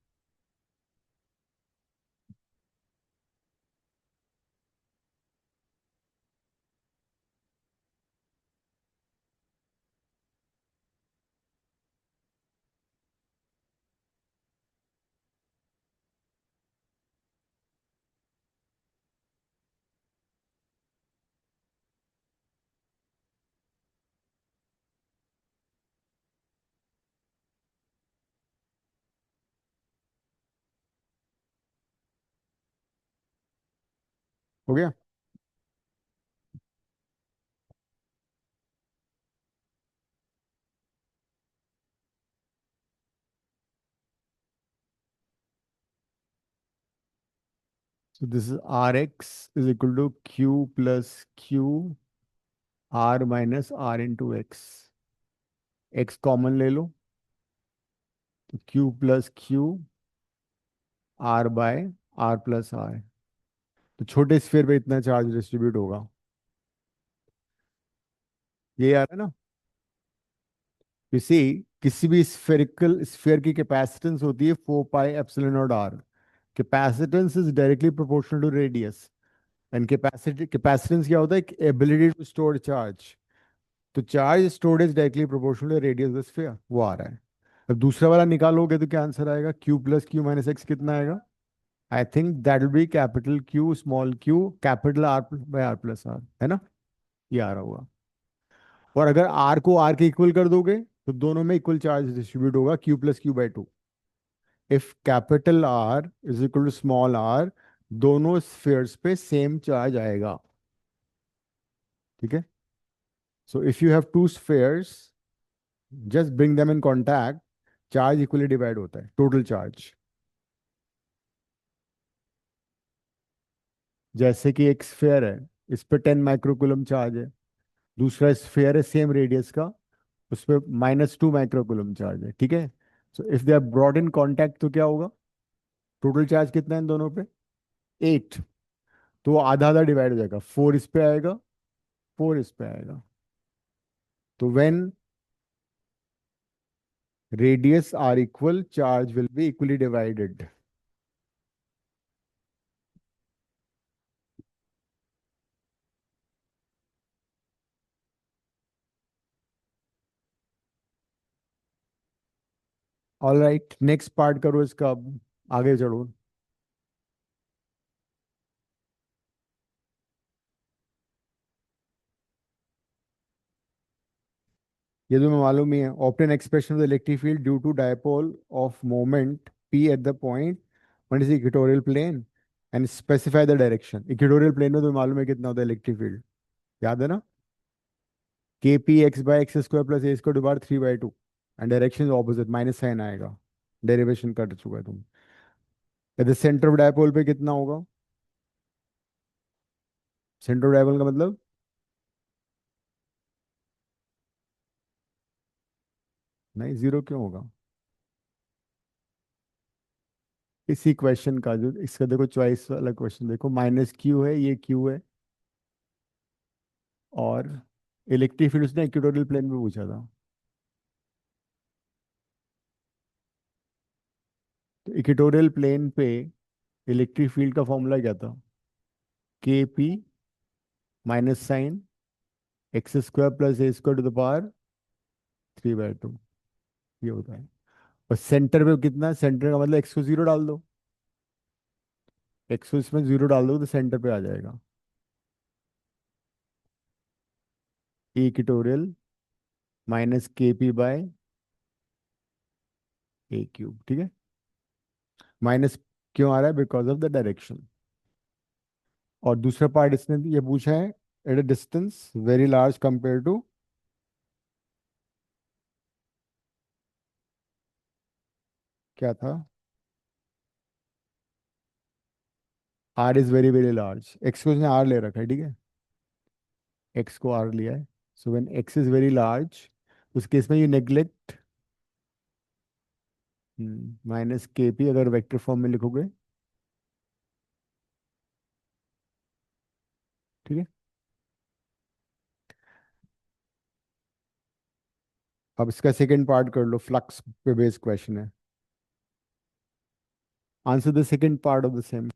हो गया। So this is R X is equal to Q plus Q R minus R into X. X common ले लो, तो Q plus Q R by R plus R. तो छोटे स्फीयर पे इतना चार्ज डिस्ट्रीब्यूट होगा। ये आ रहा है ना। किसी किसी भी स्फेरिकल स्फीयर की कैपेसिटेंस होती है 4 pi epsilon naught R. Capacitance is directly proportional to radius. And capacitance क्या होता है, एबिलिटी टू स्टोर चार्ज। तो charge stored is directly proportional to radius of sphere, वो आ रहा है। अब दूसरा वाला निकालोगे तो क्या आंसर आएगा, Q plus Q minus X कितना आएगा। I think that will be capital Q small Q capital R by R plus R, है ना। ये आ रहा होगा। और अगर आर को आर के इक्वल कर दोगे तो दोनों में इक्वल चार्ज डिस्ट्रीब्यूट होगा, Q plus Q by two. If capital R is equal to small R, दोनों स्फीयर्स पे सेम चार्ज आएगा। ठीक है। So if you have two spheres, just bring them in contact, charge equally divide होता है, total charge. जैसे कि एक स्फीयर है, इस पे 10 माइक्रोकुलम चार्ज है। दूसरा स्फीयर है सेम रेडियस का, उस पे -2 माइक्रोकुलम चार्ज है। ठीक है। So if they are brought in contact तो क्या होगा, टोटल चार्ज कितना है इन दोनों पे, 8। तो वो आधा आधा डिवाइड हो जाएगा, 4 इस पे आएगा, 4 इस पे आएगा। तो when radius R equal, charge will be equally divided. All right, next part करो इसका, अब आगे चढ़ो। ये तो मैं मालूम ही है, obtain expression of the electric field due to dipole of moment P at the point when is equatorial plane and specify the direction. Equatorial plane में तो मालूम है कितना होता है इलेक्ट्रिक फील्ड, याद है ना। K P X by X square plus A square divide 3/2, and direction opposite, minus sign आएगा। डेरिवेशन कर चुका है तुम। At the centre of dipole पे कितना होगा, सेंटर ऑफ डायपोल का मतलब, नहीं जीरो क्यों होगा। इसी क्वेश्चन का जो इसका देखो चॉइस वाला क्वेश्चन देखो, माइनस क्यू है, ये क्यू है, और इलेक्ट्रिक फील्ड उसने इक्वेटोरियल प्लेन में पूछा था। इक्वेटोरियल प्लेन पे इलेक्ट्रिक फील्ड का फॉर्मूला क्या था? K P minus sign X square plus A square to the power 3/2, ये होता है। और सेंटर पे कितना? सेंटर का मतलब एक्स को जीरो डाल दो, एक्स को इसमें जीरो डाल दो तो सेंटर पे आ जाएगा A equatorial minus K P by A cube. ठीक है, माइनस क्यों आ रहा है? Because of the direction. और दूसरा पार्ट इसने ये पूछा है, at a distance very large compare to, क्या था? R is very very large. X को इसने आर ले रखा है, ठीक है, एक्स को आर लिया है। So when x is very large, उस केस में you neglect minus K P अगर वेक्टर फॉर्म में लिखोगे। ठीक है, अब इसका सेकंड पार्ट कर लो, फ्लक्स पे बेस्ड क्वेश्चन है। Answer the second part of the same.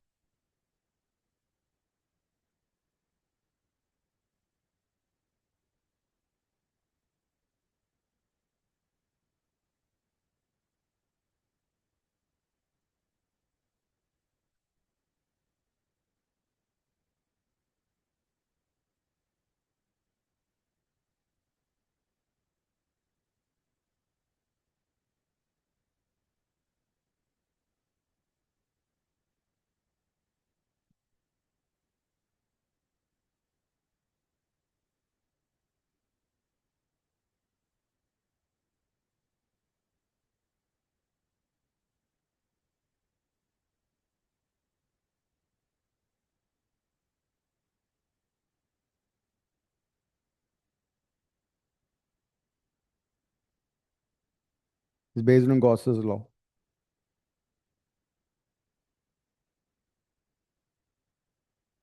Is based on Gauss's law.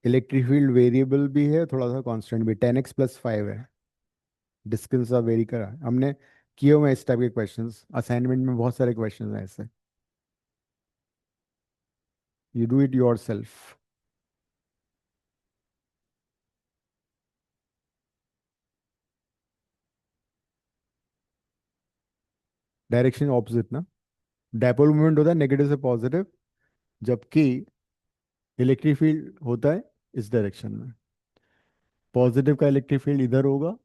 Electric field variable भी है, थोड़ा सा कांस्टेंट भी, 10x+5 है। डिस्टेंस ऑफ वेरी करा हमने, किए हुए हैं इस टाइप के क्वेश्चंस असाइनमेंट में, बहुत सारे क्वेश्चंस हैं ऐसे। You do it your self. Direction opposite ना, डायपोल मूवमेंट होता है नेगेटिव से पॉजिटिव, जबकि इलेक्ट्रिक फील्ड होता है इस डायरेक्शन में। पॉजिटिव का इलेक्ट्रिक फील्ड इधर होगा,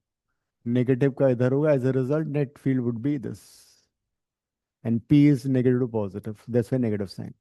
नेगेटिव का इधर होगा, as a result net field would be this, and P is negative to positive, that's why negative sign.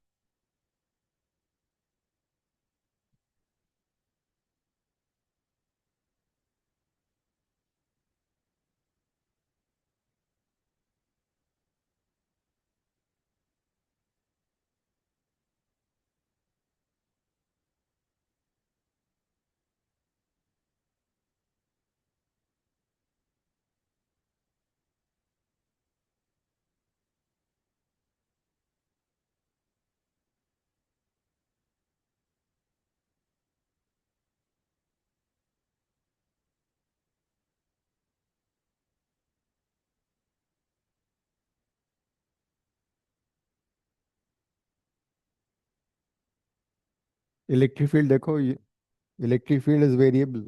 Electric field देखो, electric field is variable,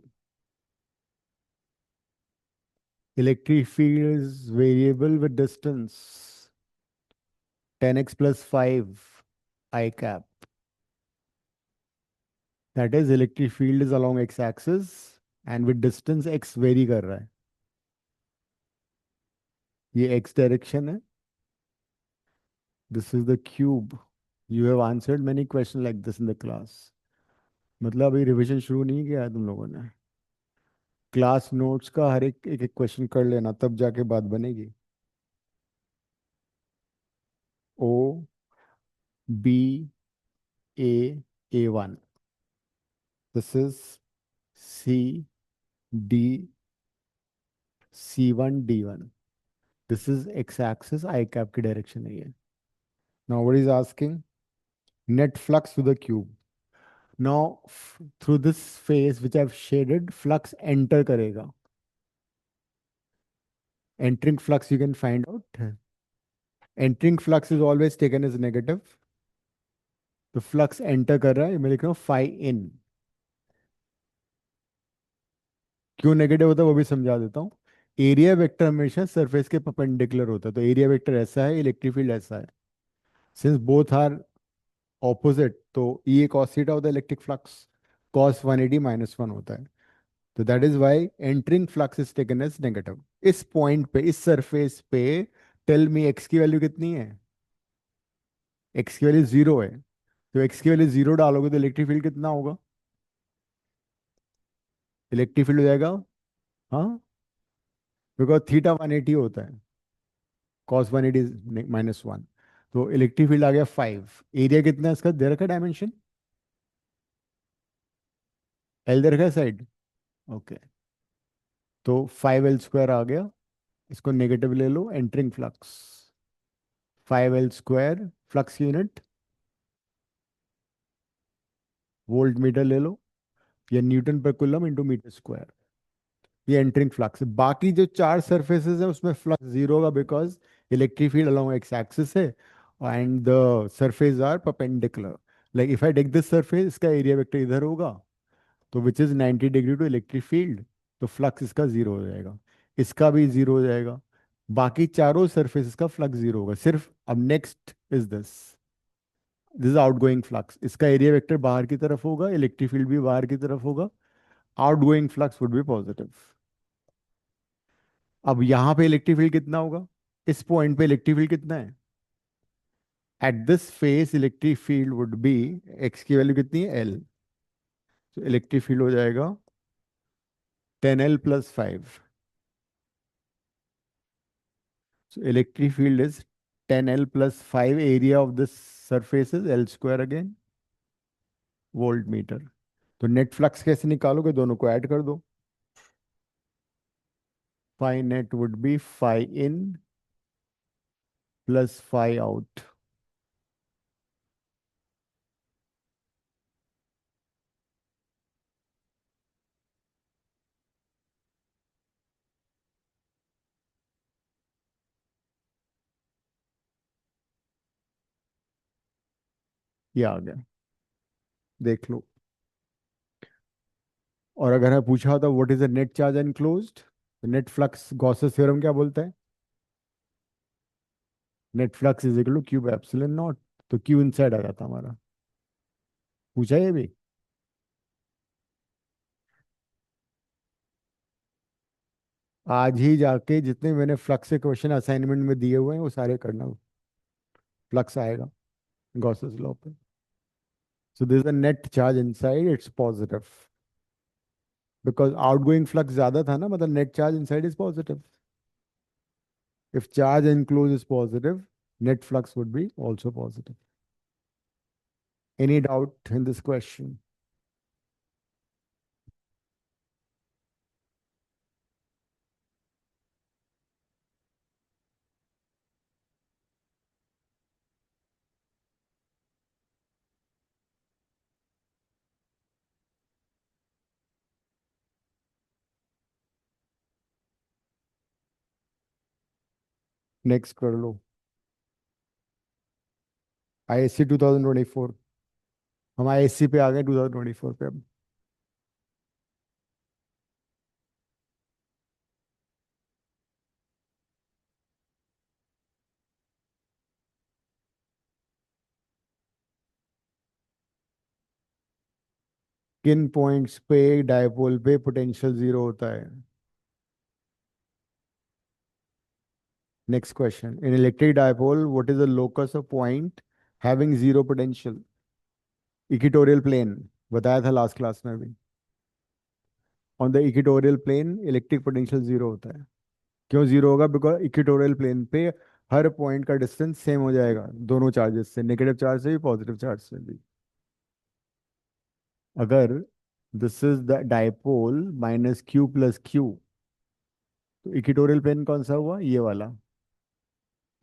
electric field is variable with distance, 10x+5 I cap. That is, electric field is along x-axis and with distance x vary कर रहा है। ये x direction है, this is the cube. You have answered many questions like this in the class. मतलब अभी revision शुरू नहीं किया है तुम लोगों ने। क्लास नोट्स का हर एक एक क्वेश्चन कर लेना, तब जाके बात बनेगी। O B A A1, this is C D C1 D1, this is x-axis I cap की डायरेक्शन है ये। Now what is asking? Net flux to the cube. Now through this phase which I've shaded, flux enter करेगा। Entering flux you can find out. Entering flux is always taken as negative. तो flux enter कर रहा है, मैं लिख रहा हूँ phi इन। क्यों नेगेटिव होता है वो भी समझा देता हूँ। एरिया वेक्टर हमेशा सरफेस के परपेंडिकुलर होता है, तो एरिया वेक्टर ऐसा है, इलेक्ट्रिक फील्ड ऐसा है। सिंस बोथ आर ऑपोजिट, तो ई कॉस थीटा होता है इलेक्ट्रिक फ्लक्स, कॉस 180 -1 होता है। तो that is why entering flux is taken as negative. इस पॉइंट पे, इस सरफेस पे, टेल मी एक्स की वैल्यू कितनी है? एक्स की वैल्यू 0 है। तो एक्स की वैल्यू 0 डालोगे तो इलेक्ट्रिक फील्ड कितना होगा? इलेक्ट्रिक फील्ड हो जाएगा, हाँ, बिकॉज थीटा 180 होता है, कॉस 180 -1। तो इलेक्ट्रिक फील्ड आ गया 5। एरिया कितना है इसका, दे रखा डायमेंशन, एल दे रखा है साइड। ओके, तो 5L² आ गया। इसको नेगेटिव ले लो, entering flux 5L², flux unit volt metre ले लो, या newton per coulomb into metre square. ये एंटरिंग फ्लक्स है। बाकी जो चार सरफेसेस है उसमें फ्लक्स जीरो होगा, because electric field along X axis है and the surface are perpendicular. Like if I take this surface, इसका एरिया वेक्टर इधर होगा, तो which is 90 degree to electric field, तो फ्लक्स इसका जीरो हो जाएगा, इसका भी जीरो हो जाएगा। बाकी चारों सरफेसेस का फ्लक्स जीरो होगा। सिर्फ अब next is this, this is outgoing flux, इसका एरिया वेक्टर बाहर की तरफ होगा, इलेक्ट्रिक फील्ड भी बाहर की तरफ होगा, outgoing flux would be positive. अब यहां पे इलेक्ट्रिक फील्ड कितना होगा? इस पॉइंट पे इलेक्ट्रिक फील्ड कितना है? At this face electric field would B, x की वैल्यू कितनी है, एल। तो इलेक्ट्रिक फील्ड हो जाएगा 10L+5। So electric field is 10L+5, area of this surface is L² again, volt metre. तो नेट फ्लक्स कैसे निकालोगे, दोनों को ऐड कर दो। Phi net would be phi in plus phi out. ये आ गया, देख लो। और अगर है पूछा होता what is the net charge enclosed, तो नेट फ्लक्स गॉसेस थ्योरम क्या बोलता है? Net flux is equal to Q epsilon naught. तो क्यू इनसाइड आ जाता हमारा। पूछा ये भी। आज ही जाके जितने मैंने फ्लक्स के क्वेश्चन असाइनमेंट में दिए हुए हैं वो सारे करना, फ्लक्स आएगा गॉसेस लॉ पे। So this the net charge inside, it's positive, because outgoing flux ज्यादा था ना, मतलब net charge inside is positive. If charge enclosed is positive, net flux would be also positive. Any doubt in this question? Next कर लो, ISC 2024। हम ISC पे आ गए 2024 पे अब। किन पॉइंट्स पे डायपोल पे पोटेंशियल जीरो होता है? Next question, in electric dipole what is the locus of point having zero potential? Equatorial plane, बताया था लास्ट क्लास में भी। On the equatorial plane electric potential zero होता है। क्यों जीरो होगा? बिकॉज इक्वेटोरियल प्लेन पे हर पॉइंट का डिस्टेंस सेम हो जाएगा दोनों चार्जेस से, नेगेटिव चार्ज से भी पॉजिटिव चार्ज से भी। अगर this is the dipole minus Q plus Q, तो इक्वेटोरियल प्लेन कौन सा हुआ, ये वाला।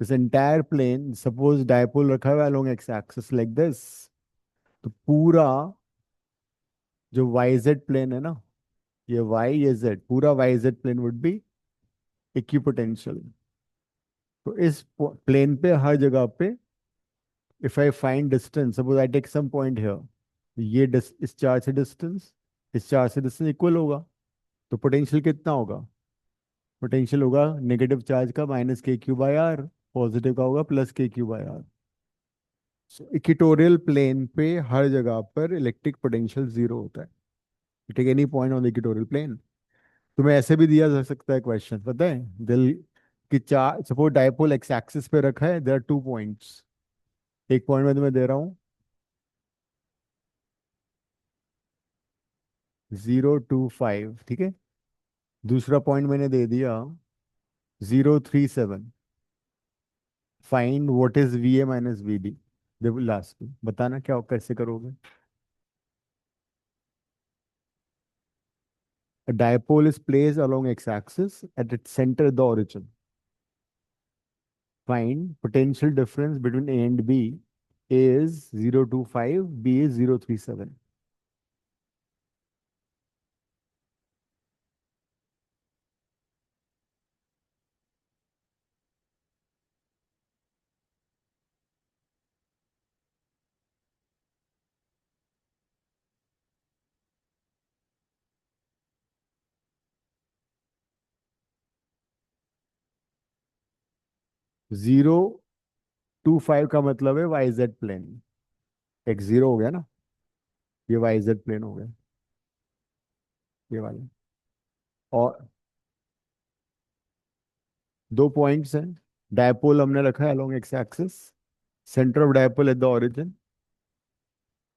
This entire plane, suppose dipole रखा हुआ है along X axis like this, तो पूरा जो वाई जेड प्लेन है ना, ये वाई ये जेड, पूरा Y Z plane would be equipotential. तो इस प्लेन पे हर जगह पे if I find distance, suppose I take some point here, ये इस चार्ज से डिस्टेंस, इस चार्ज से डिस्टेंस इक्वल होगा, तो पोटेंशियल कितना होगा? पोटेंशियल होगा नेगेटिव चार्ज का minus K Q by R, positive का होगा plus K Q by R. Equatorial plane पे हर जगह पर इलेक्ट्रिक पोटेंशियल जीरो होता है। Take any point on the equatorial plane. तुम्हें ऐसे भी दिया जा सकता है क्वेश्चन, पता है दिल कि चार, सपोज डायपोल एक्स एक्सिस पे रखा है, देयर आर 2 पॉइंट्स। एक पॉइंट में तुम्हें दे रहा हूँ 0, 2, 5, ठीक है। दूसरा पॉइंट मैंने दे दिया 0, 3, 7। Find what is V A minus V D. देखो लास्ट में बताना क्या कैसे करोगे। A dipole is placed along x-axis at its center of the origin. Find potential difference between A and B. A is 0, 2, 5, B is 0, 3, 7. Zero two five का मतलब है Y Z plane. X zero हो गया ना, ये Y Z plane हो गया, ये वाला। और दो पॉइंट्स हैं, डायपोल हमने रखा है along X axis, centre of dipole at the origin.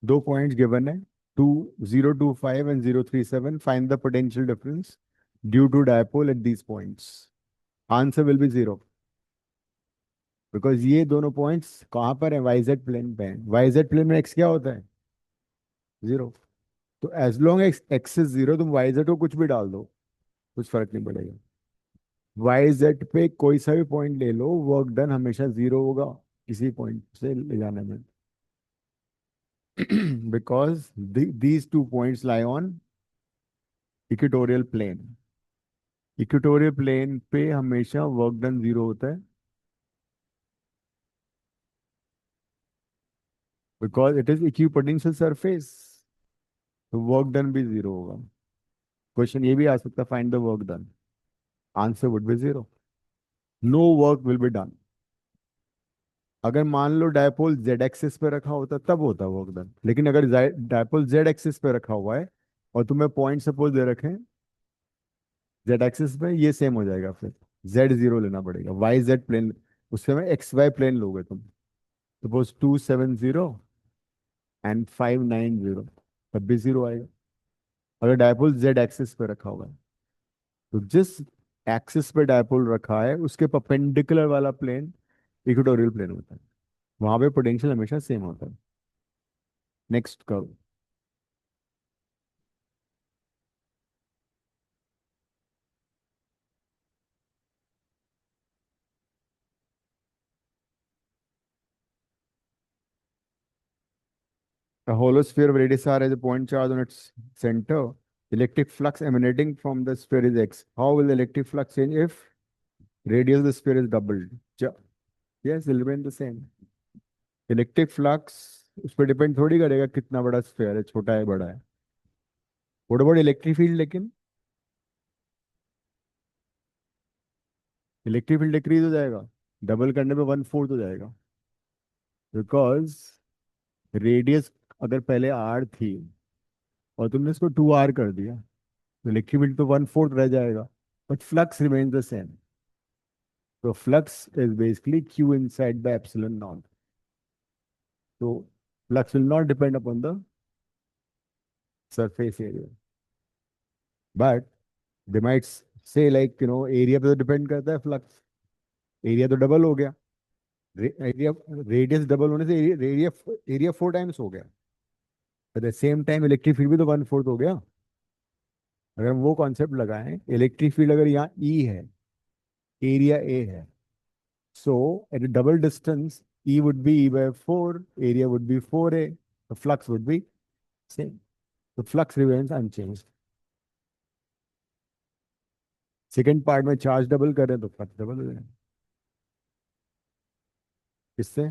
दो पॉइंट्स गिवन है, 0, 2, 5 and 0, 3, 7. Find the potential difference due to dipole at these points. Answer will be 0, because ये दोनों पॉइंट्स कहाँ पर है? वाईजेड प्लेन पे है। वाईजेड प्लेन में एक्स क्या होता है? 0। तो as long X X is 0, तुम वाईजेड को कुछ भी डाल दो, कुछ फर्क नहीं पड़ेगा। वाईजेड पे कोई सा भी पॉइंट ले लो, वर्क डन हमेशा 0 होगा किसी पॉइंट से ले जाने में। Because these 2 points lie on equatorial plane. Equatorial plane पे हमेशा वर्क डन 0 होता है, because it is equipotential surface, तो वर्क डन भी 0 होगा। क्वेश्चन ये भी आ सकता है, find the work done. Answer would be 0। No work will be done. अगर मान लो डायपोल जेड एक्सिस पे रखा होता तब होता वर्क डन, लेकिन अगर डायपोल जेड एक्सिस पे रखा हुआ है और तुम्हें पॉइंट सपोज दे रखे हैं जेड एक्सिस पे, ये सेम हो जाएगा, फिर जेड जीरो लेना पड़ेगा। वाई जेड प्लेन, उससे में एक्स वाई प्लेन लोगे तुम, सपोज 2, 7, 0 एंड 5, 9, 0, तब भी 0 आएगा अगर डायपोल जेड एक्सिस पे रखा हुआ है। तो जिस एक्सिस पे डायपोल रखा है उसके परपेंडिकुलर वाला प्लेन इक्वेटोरियल प्लेन होता है, वहां पे पोटेंशियल हमेशा सेम होता है। नेक्स्ट करो। A hollow sphere of radius r has a point charge on its center. Electric flux emanating from the sphere is x. How will the electric flux change if radius of the sphere is doubled? Yes, it will remain the same. Electric flux उस पर depend थोड़ी करेगा कितना बड़ा sphere है, छोटा है बड़ा है। What about electric field? लेकिन इलेक्ट्रिक फील्ड डिक्रीज हो जाएगा, डबल करने पे 1/4 हो जाएगा, बिकॉज रेडियस अगर पहले आर थी और तुमने इसको 2r कर दिया, तो इलेक्ट्रिक फील्ड तो 1/4 रह जाएगा, but flux remains the same. तो flux is basically q inside by epsilon naught. So flux will not depend upon the surface area, but they might say like area पे तो depend करता है flux. Area तो double हो गया, area radius double होने से एरिया एरिया 4 टाइम्स हो गया, at the same time electric field भी तो 1/4 हो गया। अगर हम वो कॉन्सेप्ट लगाएं, इलेक्ट्रिक फील्ड अगर यहाँ ई है, एरिया ए है, so at double distance E would be E/4, area would be 4a, the flux would be same. The flux remains unchanged. Second part में चार्ज डबल करें तो फ्लक्स डबल हो जाए। इससे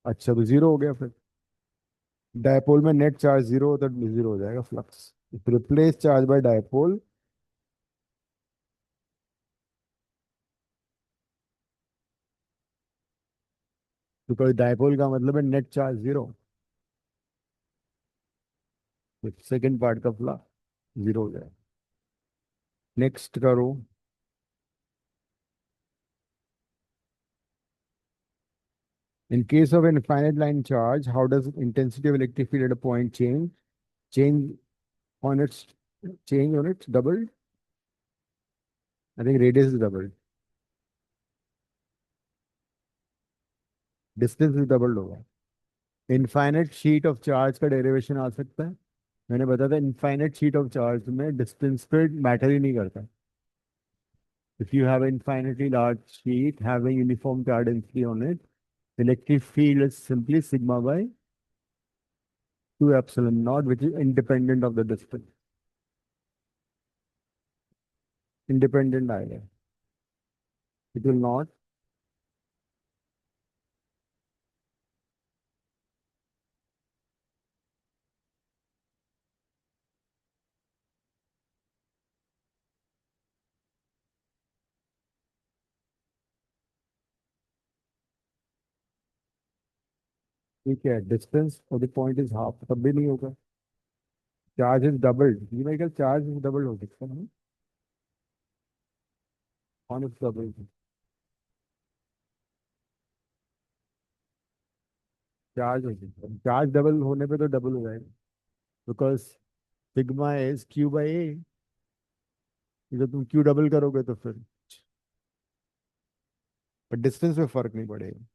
अच्छा तो जीरो हो गया फिर। डायपोल में नेट चार्ज जीरो हो तो जीरो हो जाएगा flux. Replace charge by dipole. Because dipole का मतलब है net charge zero. Second part का फ्लक्स जीरो हो जाएगा। नेक्स्ट करो। In case of an infinite line charge, how does intensity of electric field at a point change? Change on its doubled. I think radius is doubled. Distance is doubled होगा। Infinite sheet of charge का derivation आ सकता है। मैंने बताया था infinite sheet of charge में distance पे matter ही नहीं करता। If you have an infinitely large sheet having uniform charge density on it, the electric field is simply sigma by 2 epsilon naught, which is independent of the distance. Independent आएगा। It will not। ठीक है, distance और the point is half, तब भी नहीं होगा। Charge is doubled, ये मेरे ख्याल चार्ज इज डबल्ड हो सकता है। On is doubled. चार्ज हो सकता है, चार्ज डबल होने पे तो डबल हो जाएगा। Because sigma is Q by A. जब तुम क्यू डबल करोगे तो फिर, पर डिस्टेंस में फर्क नहीं पड़ेगा।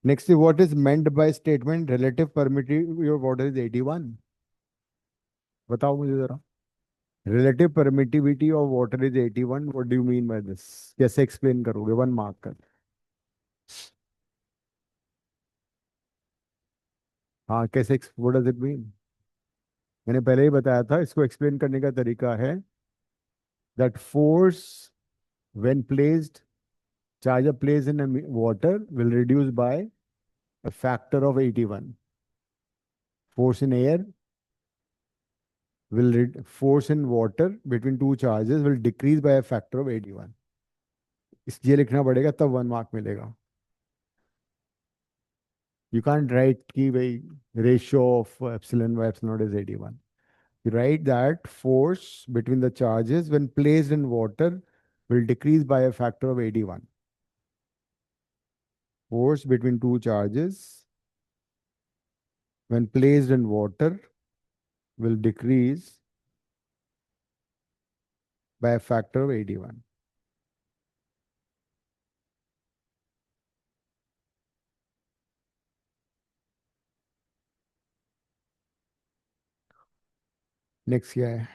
Next, what is meant by statement relative permittivity of water is 81? बताओ मुझे जरा। Relative permittivity of water is 81, what do you mean by this? कैसे एक्सप्लेन करोगे 1 मार्क का? हाँ कैसे, व्हाट डज इट मीन? मैंने पहले ही बताया था, इसको एक्सप्लेन करने का तरीका है that force when placed, charger placed in a water will reduce by a factor of 81. Force in air force in water between two charges will decrease by a factor of 81. इसलिए लिखना पड़ेगा, तब 1 mark मिलेगा। You can't write कि भाई ratio of epsilon by epsilon naught is 81. You write that force between the charges when placed in water will decrease by a factor of 81. Force between two charges when placed in water will decrease by a factor of 81. Next क्या है?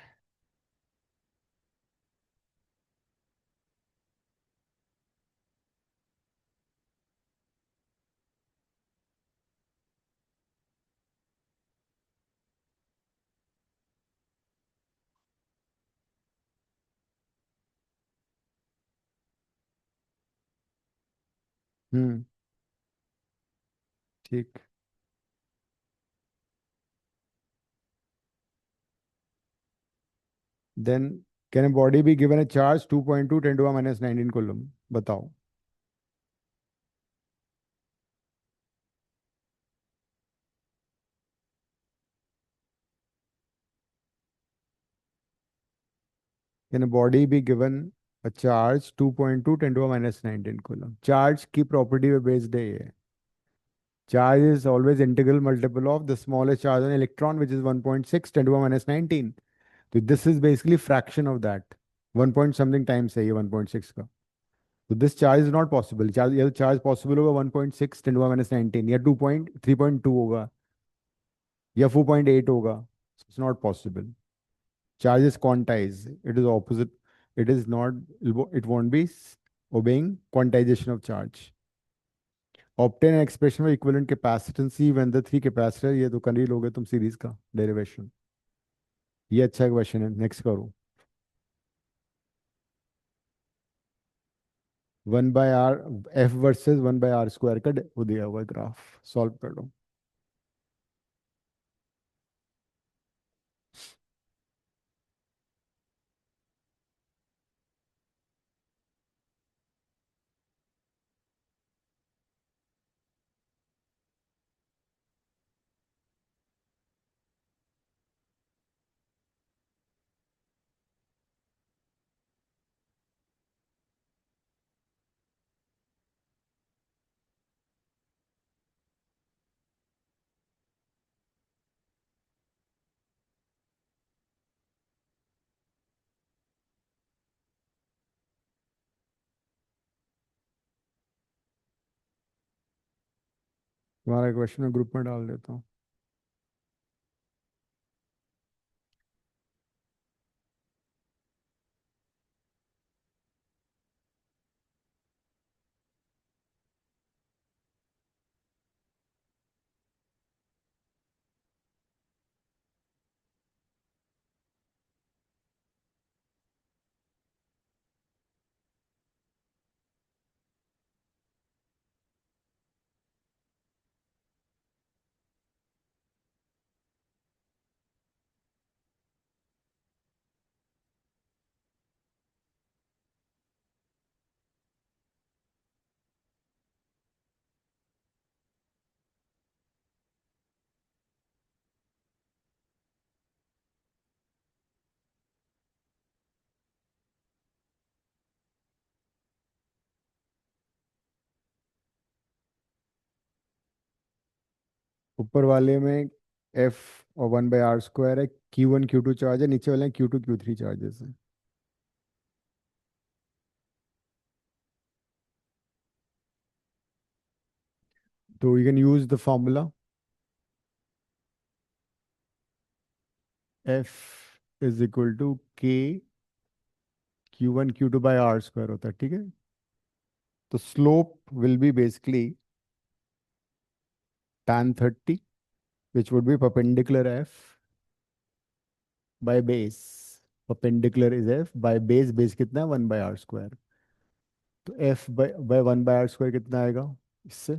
Hmm. ठीक। Then can a body be given a charge 2.2 10 to minus 19 coulomb? बताओ। Can a body be given a charge 2.2 10 to minus 19 coulomb? Charge की property पे based है ये। Charge is always integral multiple of the smallest charge on electron which is 1.6 10 to minus 19। तो this is basically fraction of that. 1 point something times है ये 1.6 का। तो this charge is not possible. Charge, या charge possible होगा 1.6 10 to minus 19, या 2.3.2 होगा, या 4.8 होगा। It's not possible. Charge is quantized. It is opposite. It is not. It won't be obeying quantization of charge. Obtain an expression of equivalent capacitance C when the three capacitor, ये तो कर ही लोगे तुम series का derivation. ये अच्छा question है, next करो। 1/r, एफ वर्सेस 1/r² का वो दिया हुआ है ग्राफ, सॉल्व कर लो। तुम्हारा क्वेश्चन मैं ग्रुप में डाल देता हूँ। ऊपर वाले में एफ और 1/r² है, Q1 Q2 चार्ज है, नीचे वाले में Q2 Q3 चार्जेस है। तो you can use the formula, F is equal to K Q1 Q2/r² होता है, ठीक है। तो slope will be basically tan 30, which would be perpendicular f by base। perpendicular is f by base कितना है, 1/r²। तो f by 1/r² कितना आएगा इससे,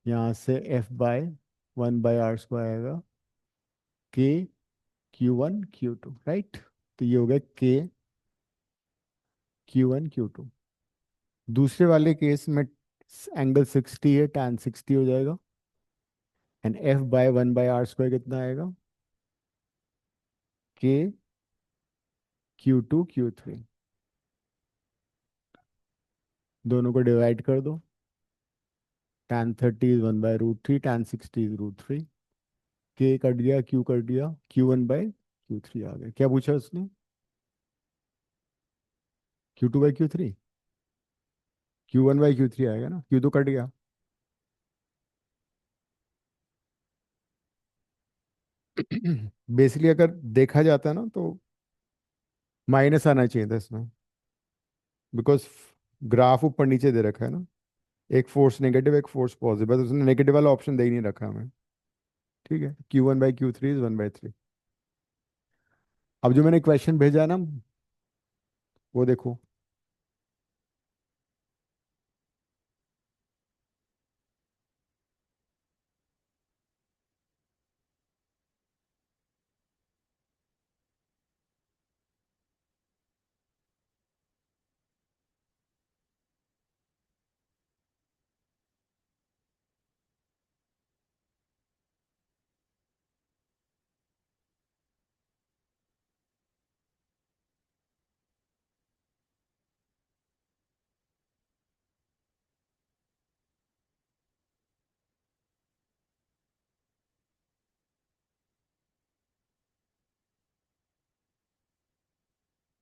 यहाँ से f by 1/r² आएगा k Q1 Q2, राइट। तो ये हो गया k Q1 Q2। दूसरे वाले केस में एंगल 60 है, tan 60 हो जाएगा, एंड f by 1/r² कितना आएगा, k Q2 Q3। दोनों को डिवाइड कर दो, tan 30 is 1/√3, tan 60 is √3, k cut गया, q कट गया, Q1/Q3 आ गया। क्या पूछा उसने, Q2/Q3, Q1/Q3 आएगा ना, q तो कट गया। बेसिकली अगर देखा जाता है ना तो माइनस आना चाहिए था इसमें, बिकॉज ग्राफ ऊपर नीचे दे रखा है ना, एक फोर्स नेगेटिव एक फोर्स पॉजिटिव है, तो उसने नेगेटिव वाला ऑप्शन दे ही नहीं रखा हमें, ठीक है। Q1/Q3 is 1/3। अब जो मैंने क्वेश्चन भेजा है ना, वो देखो,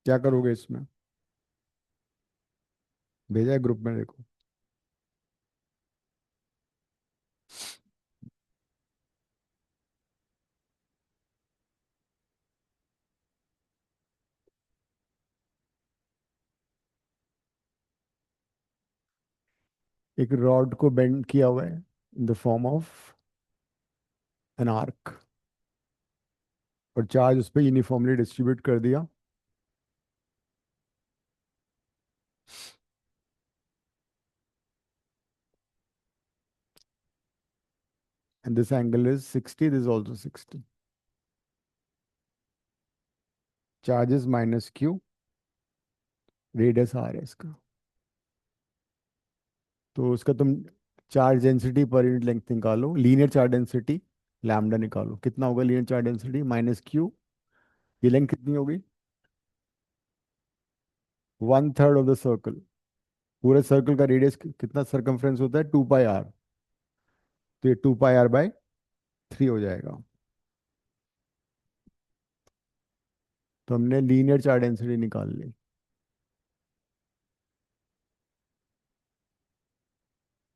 क्या करोगे इसमें, भेजा है ग्रुप में, देखो। एक रॉड को बेंड किया हुआ है in the form of an arc, और चार्ज उस पर यूनिफॉर्मली डिस्ट्रीब्यूट कर दिया, and this angle is 60, this is also 60. Charge is minus q, radius r है इसका। तो उसका तुम charge density per unit length निकालो, लीनियर चार्ज डेंसिटी लैम्डा निकालो, कितना होगा linear charge density minus Q, ये लेंथ कितनी होगी, 1/3 ऑफ द सर्कल। पूरे सर्कल का रेडियस कितना सरकमफ्रेंस होता है, 2πr, तो ये 2πr/3 हो जाएगा। तो हमने लीनियर चार्ज डेंसिटी निकाल ली।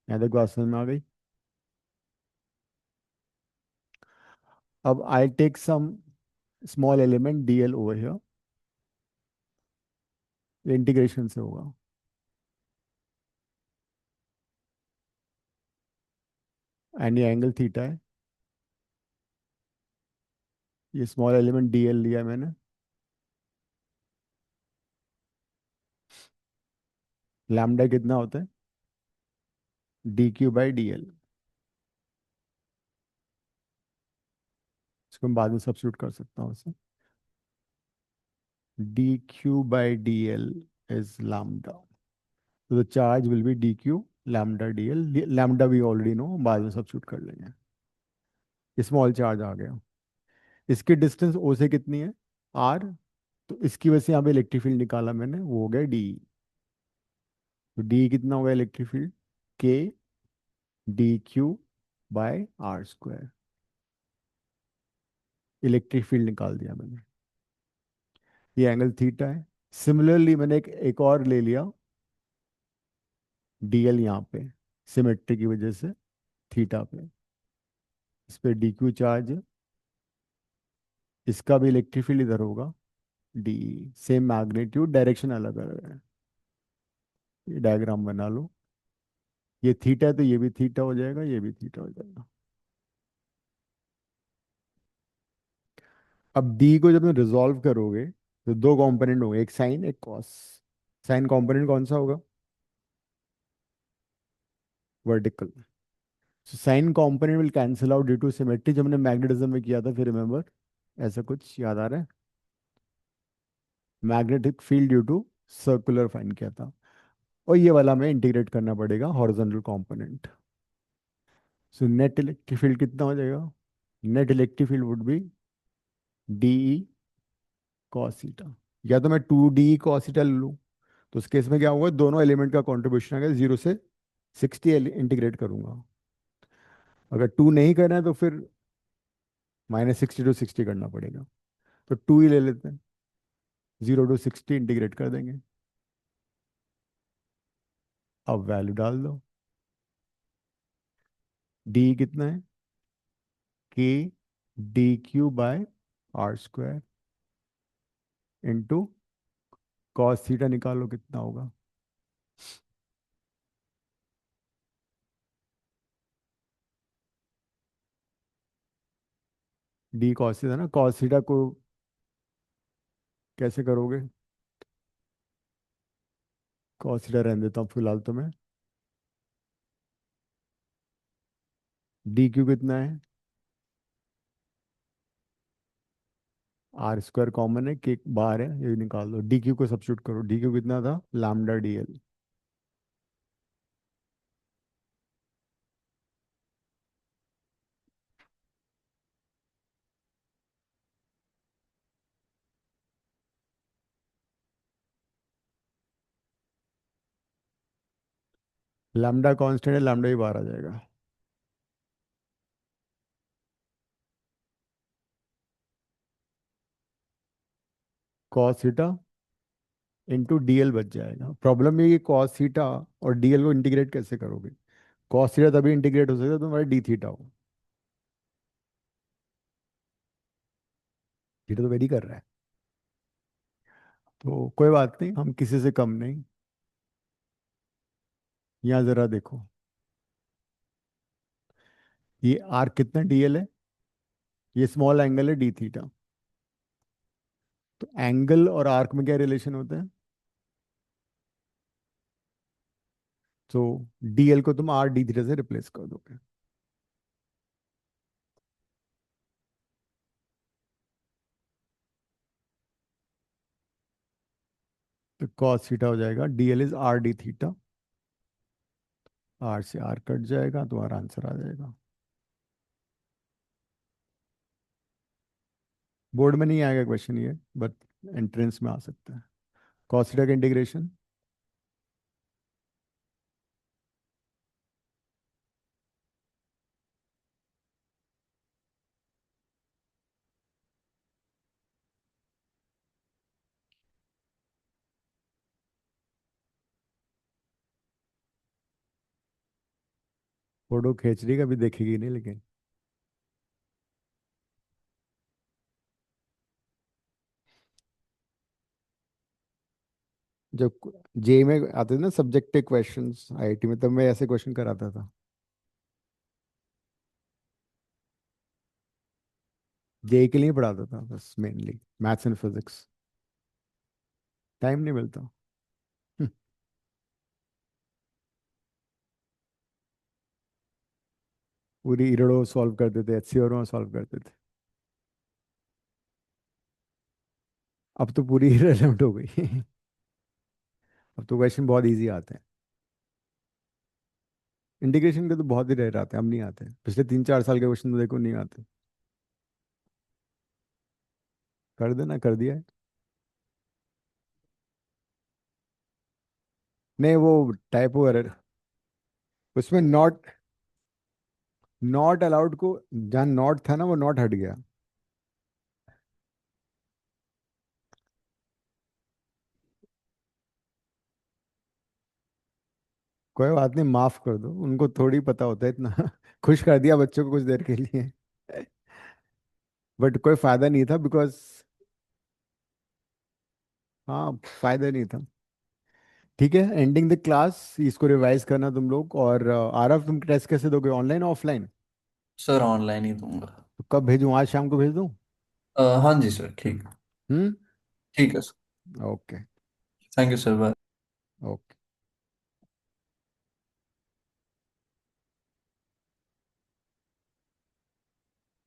यहाँ तक बात समझ में आ गई। अब I take some small element dl over here, integration से होगा। एंड ये एंगल थीटा है, ये स्मॉल एलिमेंट dl लिया मैंने। लैम्डा कितना होता है, dq/dl। इसको मैं बाद में सब्स्टिट्यूट कर सकता हूँ इसे। dq/dl is lambda, so the charge will be dq lambda dl। lambda we already know, बाद में सब्स्टिट्यूट कर लेंगे। स्मॉल चार्ज आ गया। इसकी डिस्टेंस ओ से कितनी है, r, तो इसकी वजह से यहाँ पे इलेक्ट्रिक फील्ड निकाला मैंने, वो हो गया d। तो d कितना होगा electric field, k dq/r²। Electric field निकाल दिया मैंने। ये एंगल थीटा है। सिमिलरली मैंने एक और ले लिया dl यहाँ पे, सिमेट्री की वजह से थीटा पे, इस पे dq चार्ज है, इसका भी इलेक्ट्रिक फील्ड इधर होगा d, सेम मैग्नीट्यूड, डायरेक्शन अलग अलग है। ये डायग्राम बना लो, ये थीटा है तो ये भी थीटा हो जाएगा, ये भी थीटा हो जाएगा। अब d को जब तुम रिजॉल्व करोगे तो दो कंपोनेंट होंगे, एक साइन एक कॉस। साइन कंपोनेंट कौन सा होगा, vertical. So sin component will cancel out due to symmetry, जो हमने मैग्नेटिज्म में किया था, फिर रिमेंबर, ऐसा कुछ याद आ रहा है, magnetic field due to circular fine किया था। और ये वाला हमें इंटीग्रेट करना पड़ेगा horizontal component. So net electric field कितना हो जाएगा, net electric field would be D cos theta, या तो मैं 2d कॉस थीटा ले लूँ, तो उस केस में क्या होगा, दोनों एलिमेंट का कॉन्ट्रीब्यूशन आ गया, 0 से 60 इंटीग्रेट करूंगा। अगर 2 नहीं करना है तो फिर -60 to 60 करना पड़ेगा, तो 2 ही ले लेते हैं, 0 to 60 इंटीग्रेट कर देंगे। अब वैल्यू डाल दो, डी कितना है, के dq/r² इंटू कॉस थीटा, निकालो कितना होगा, डी कॉस थीटा ना, कॉस थीटा को कैसे करोगे, कॉस थीटा रहने देता हूँ फिलहाल तो मैं। डी क्यू कितना है, r² कॉमन है, के बाहर है, ये निकाल दो, डी क्यू को सब्स्टिट्यूट करो, डी क्यू कितना था, लैम्डा dl। लैम्डा कांस्टेंट है, लैम्डा ही बाहर आ जाएगा। कॉस थीटा इंटू dl बच जाएगा। प्रॉब्लम ये कि कॉस थीटा और dl को इंटीग्रेट कैसे करोगे, कॉस थीटा तभी इंटीग्रेट हो सकता है तुम्हारा डी थीटा हो, थीटा तो वेरी कर रहा है। तो कोई बात नहीं, हम किसी से कम नहीं। यहाँ जरा देखो, ये आर्क कितना dl है, ये स्मॉल एंगल है डी थीटा, तो एंगल और आर्क में क्या रिलेशन होता है, तो dl को तुम r d थीटा से रिप्लेस कर दोगे। तो कॉस थीटा हो जाएगा DL is R D theta, R से आर कट जाएगा, तुम्हारा आंसर आ जाएगा। बोर्ड में नहीं आएगा क्वेश्चन ये, बट एंट्रेंस में आ सकता है। कॉस थीटा का इंटीग्रेशन, फोटो खींच रही कभी देखेगी नहीं लेकिन। जब जे में आते थे ना सब्जेक्टिव क्वेश्चंस आईआईटी में, तब मैं ऐसे क्वेश्चन कराता था। जे के लिए पढ़ाता था बस, mainly maths and physics. Time नहीं मिलता। पूरी इरड़ो सॉल्व करते थे, HCR सॉल्व करते थे। अब तो पूरी इरेलेवेंट हो गई। अब तो क्वेश्चन बहुत इजी आते हैं। इंटीग्रेशन के तो बहुत ही रह आते हैं, अब नहीं आते। पिछले 3-4 साल के क्वेश्चन तो देखो नहीं आते। कर देना, कर दिया है। नहीं वो टाइपो एरर, उसमें नॉट, नॉट अलाउड को जहाँ नॉट था ना वो नॉट हट गया। कोई बात नहीं, माफ कर दो उनको, थोड़ी पता होता है इतना। खुश कर दिया बच्चों को कुछ देर के लिए। बट कोई फायदा नहीं था बिकॉज, हाँ फायदा नहीं था। ठीक है, एंडिंग द क्लास, इसको रिवाइज करना तुम लोग। और आरव तुम टेस्ट कैसे दोगे, ऑनलाइन ऑफलाइन? सर ऑनलाइन ही दूंगा। तो कब भेजूँ, आज शाम को भेज दूँ? हाँ जी सर, ठीक। हम्म। ठीक है sir. Okay. Thank you sir, bye. Okay.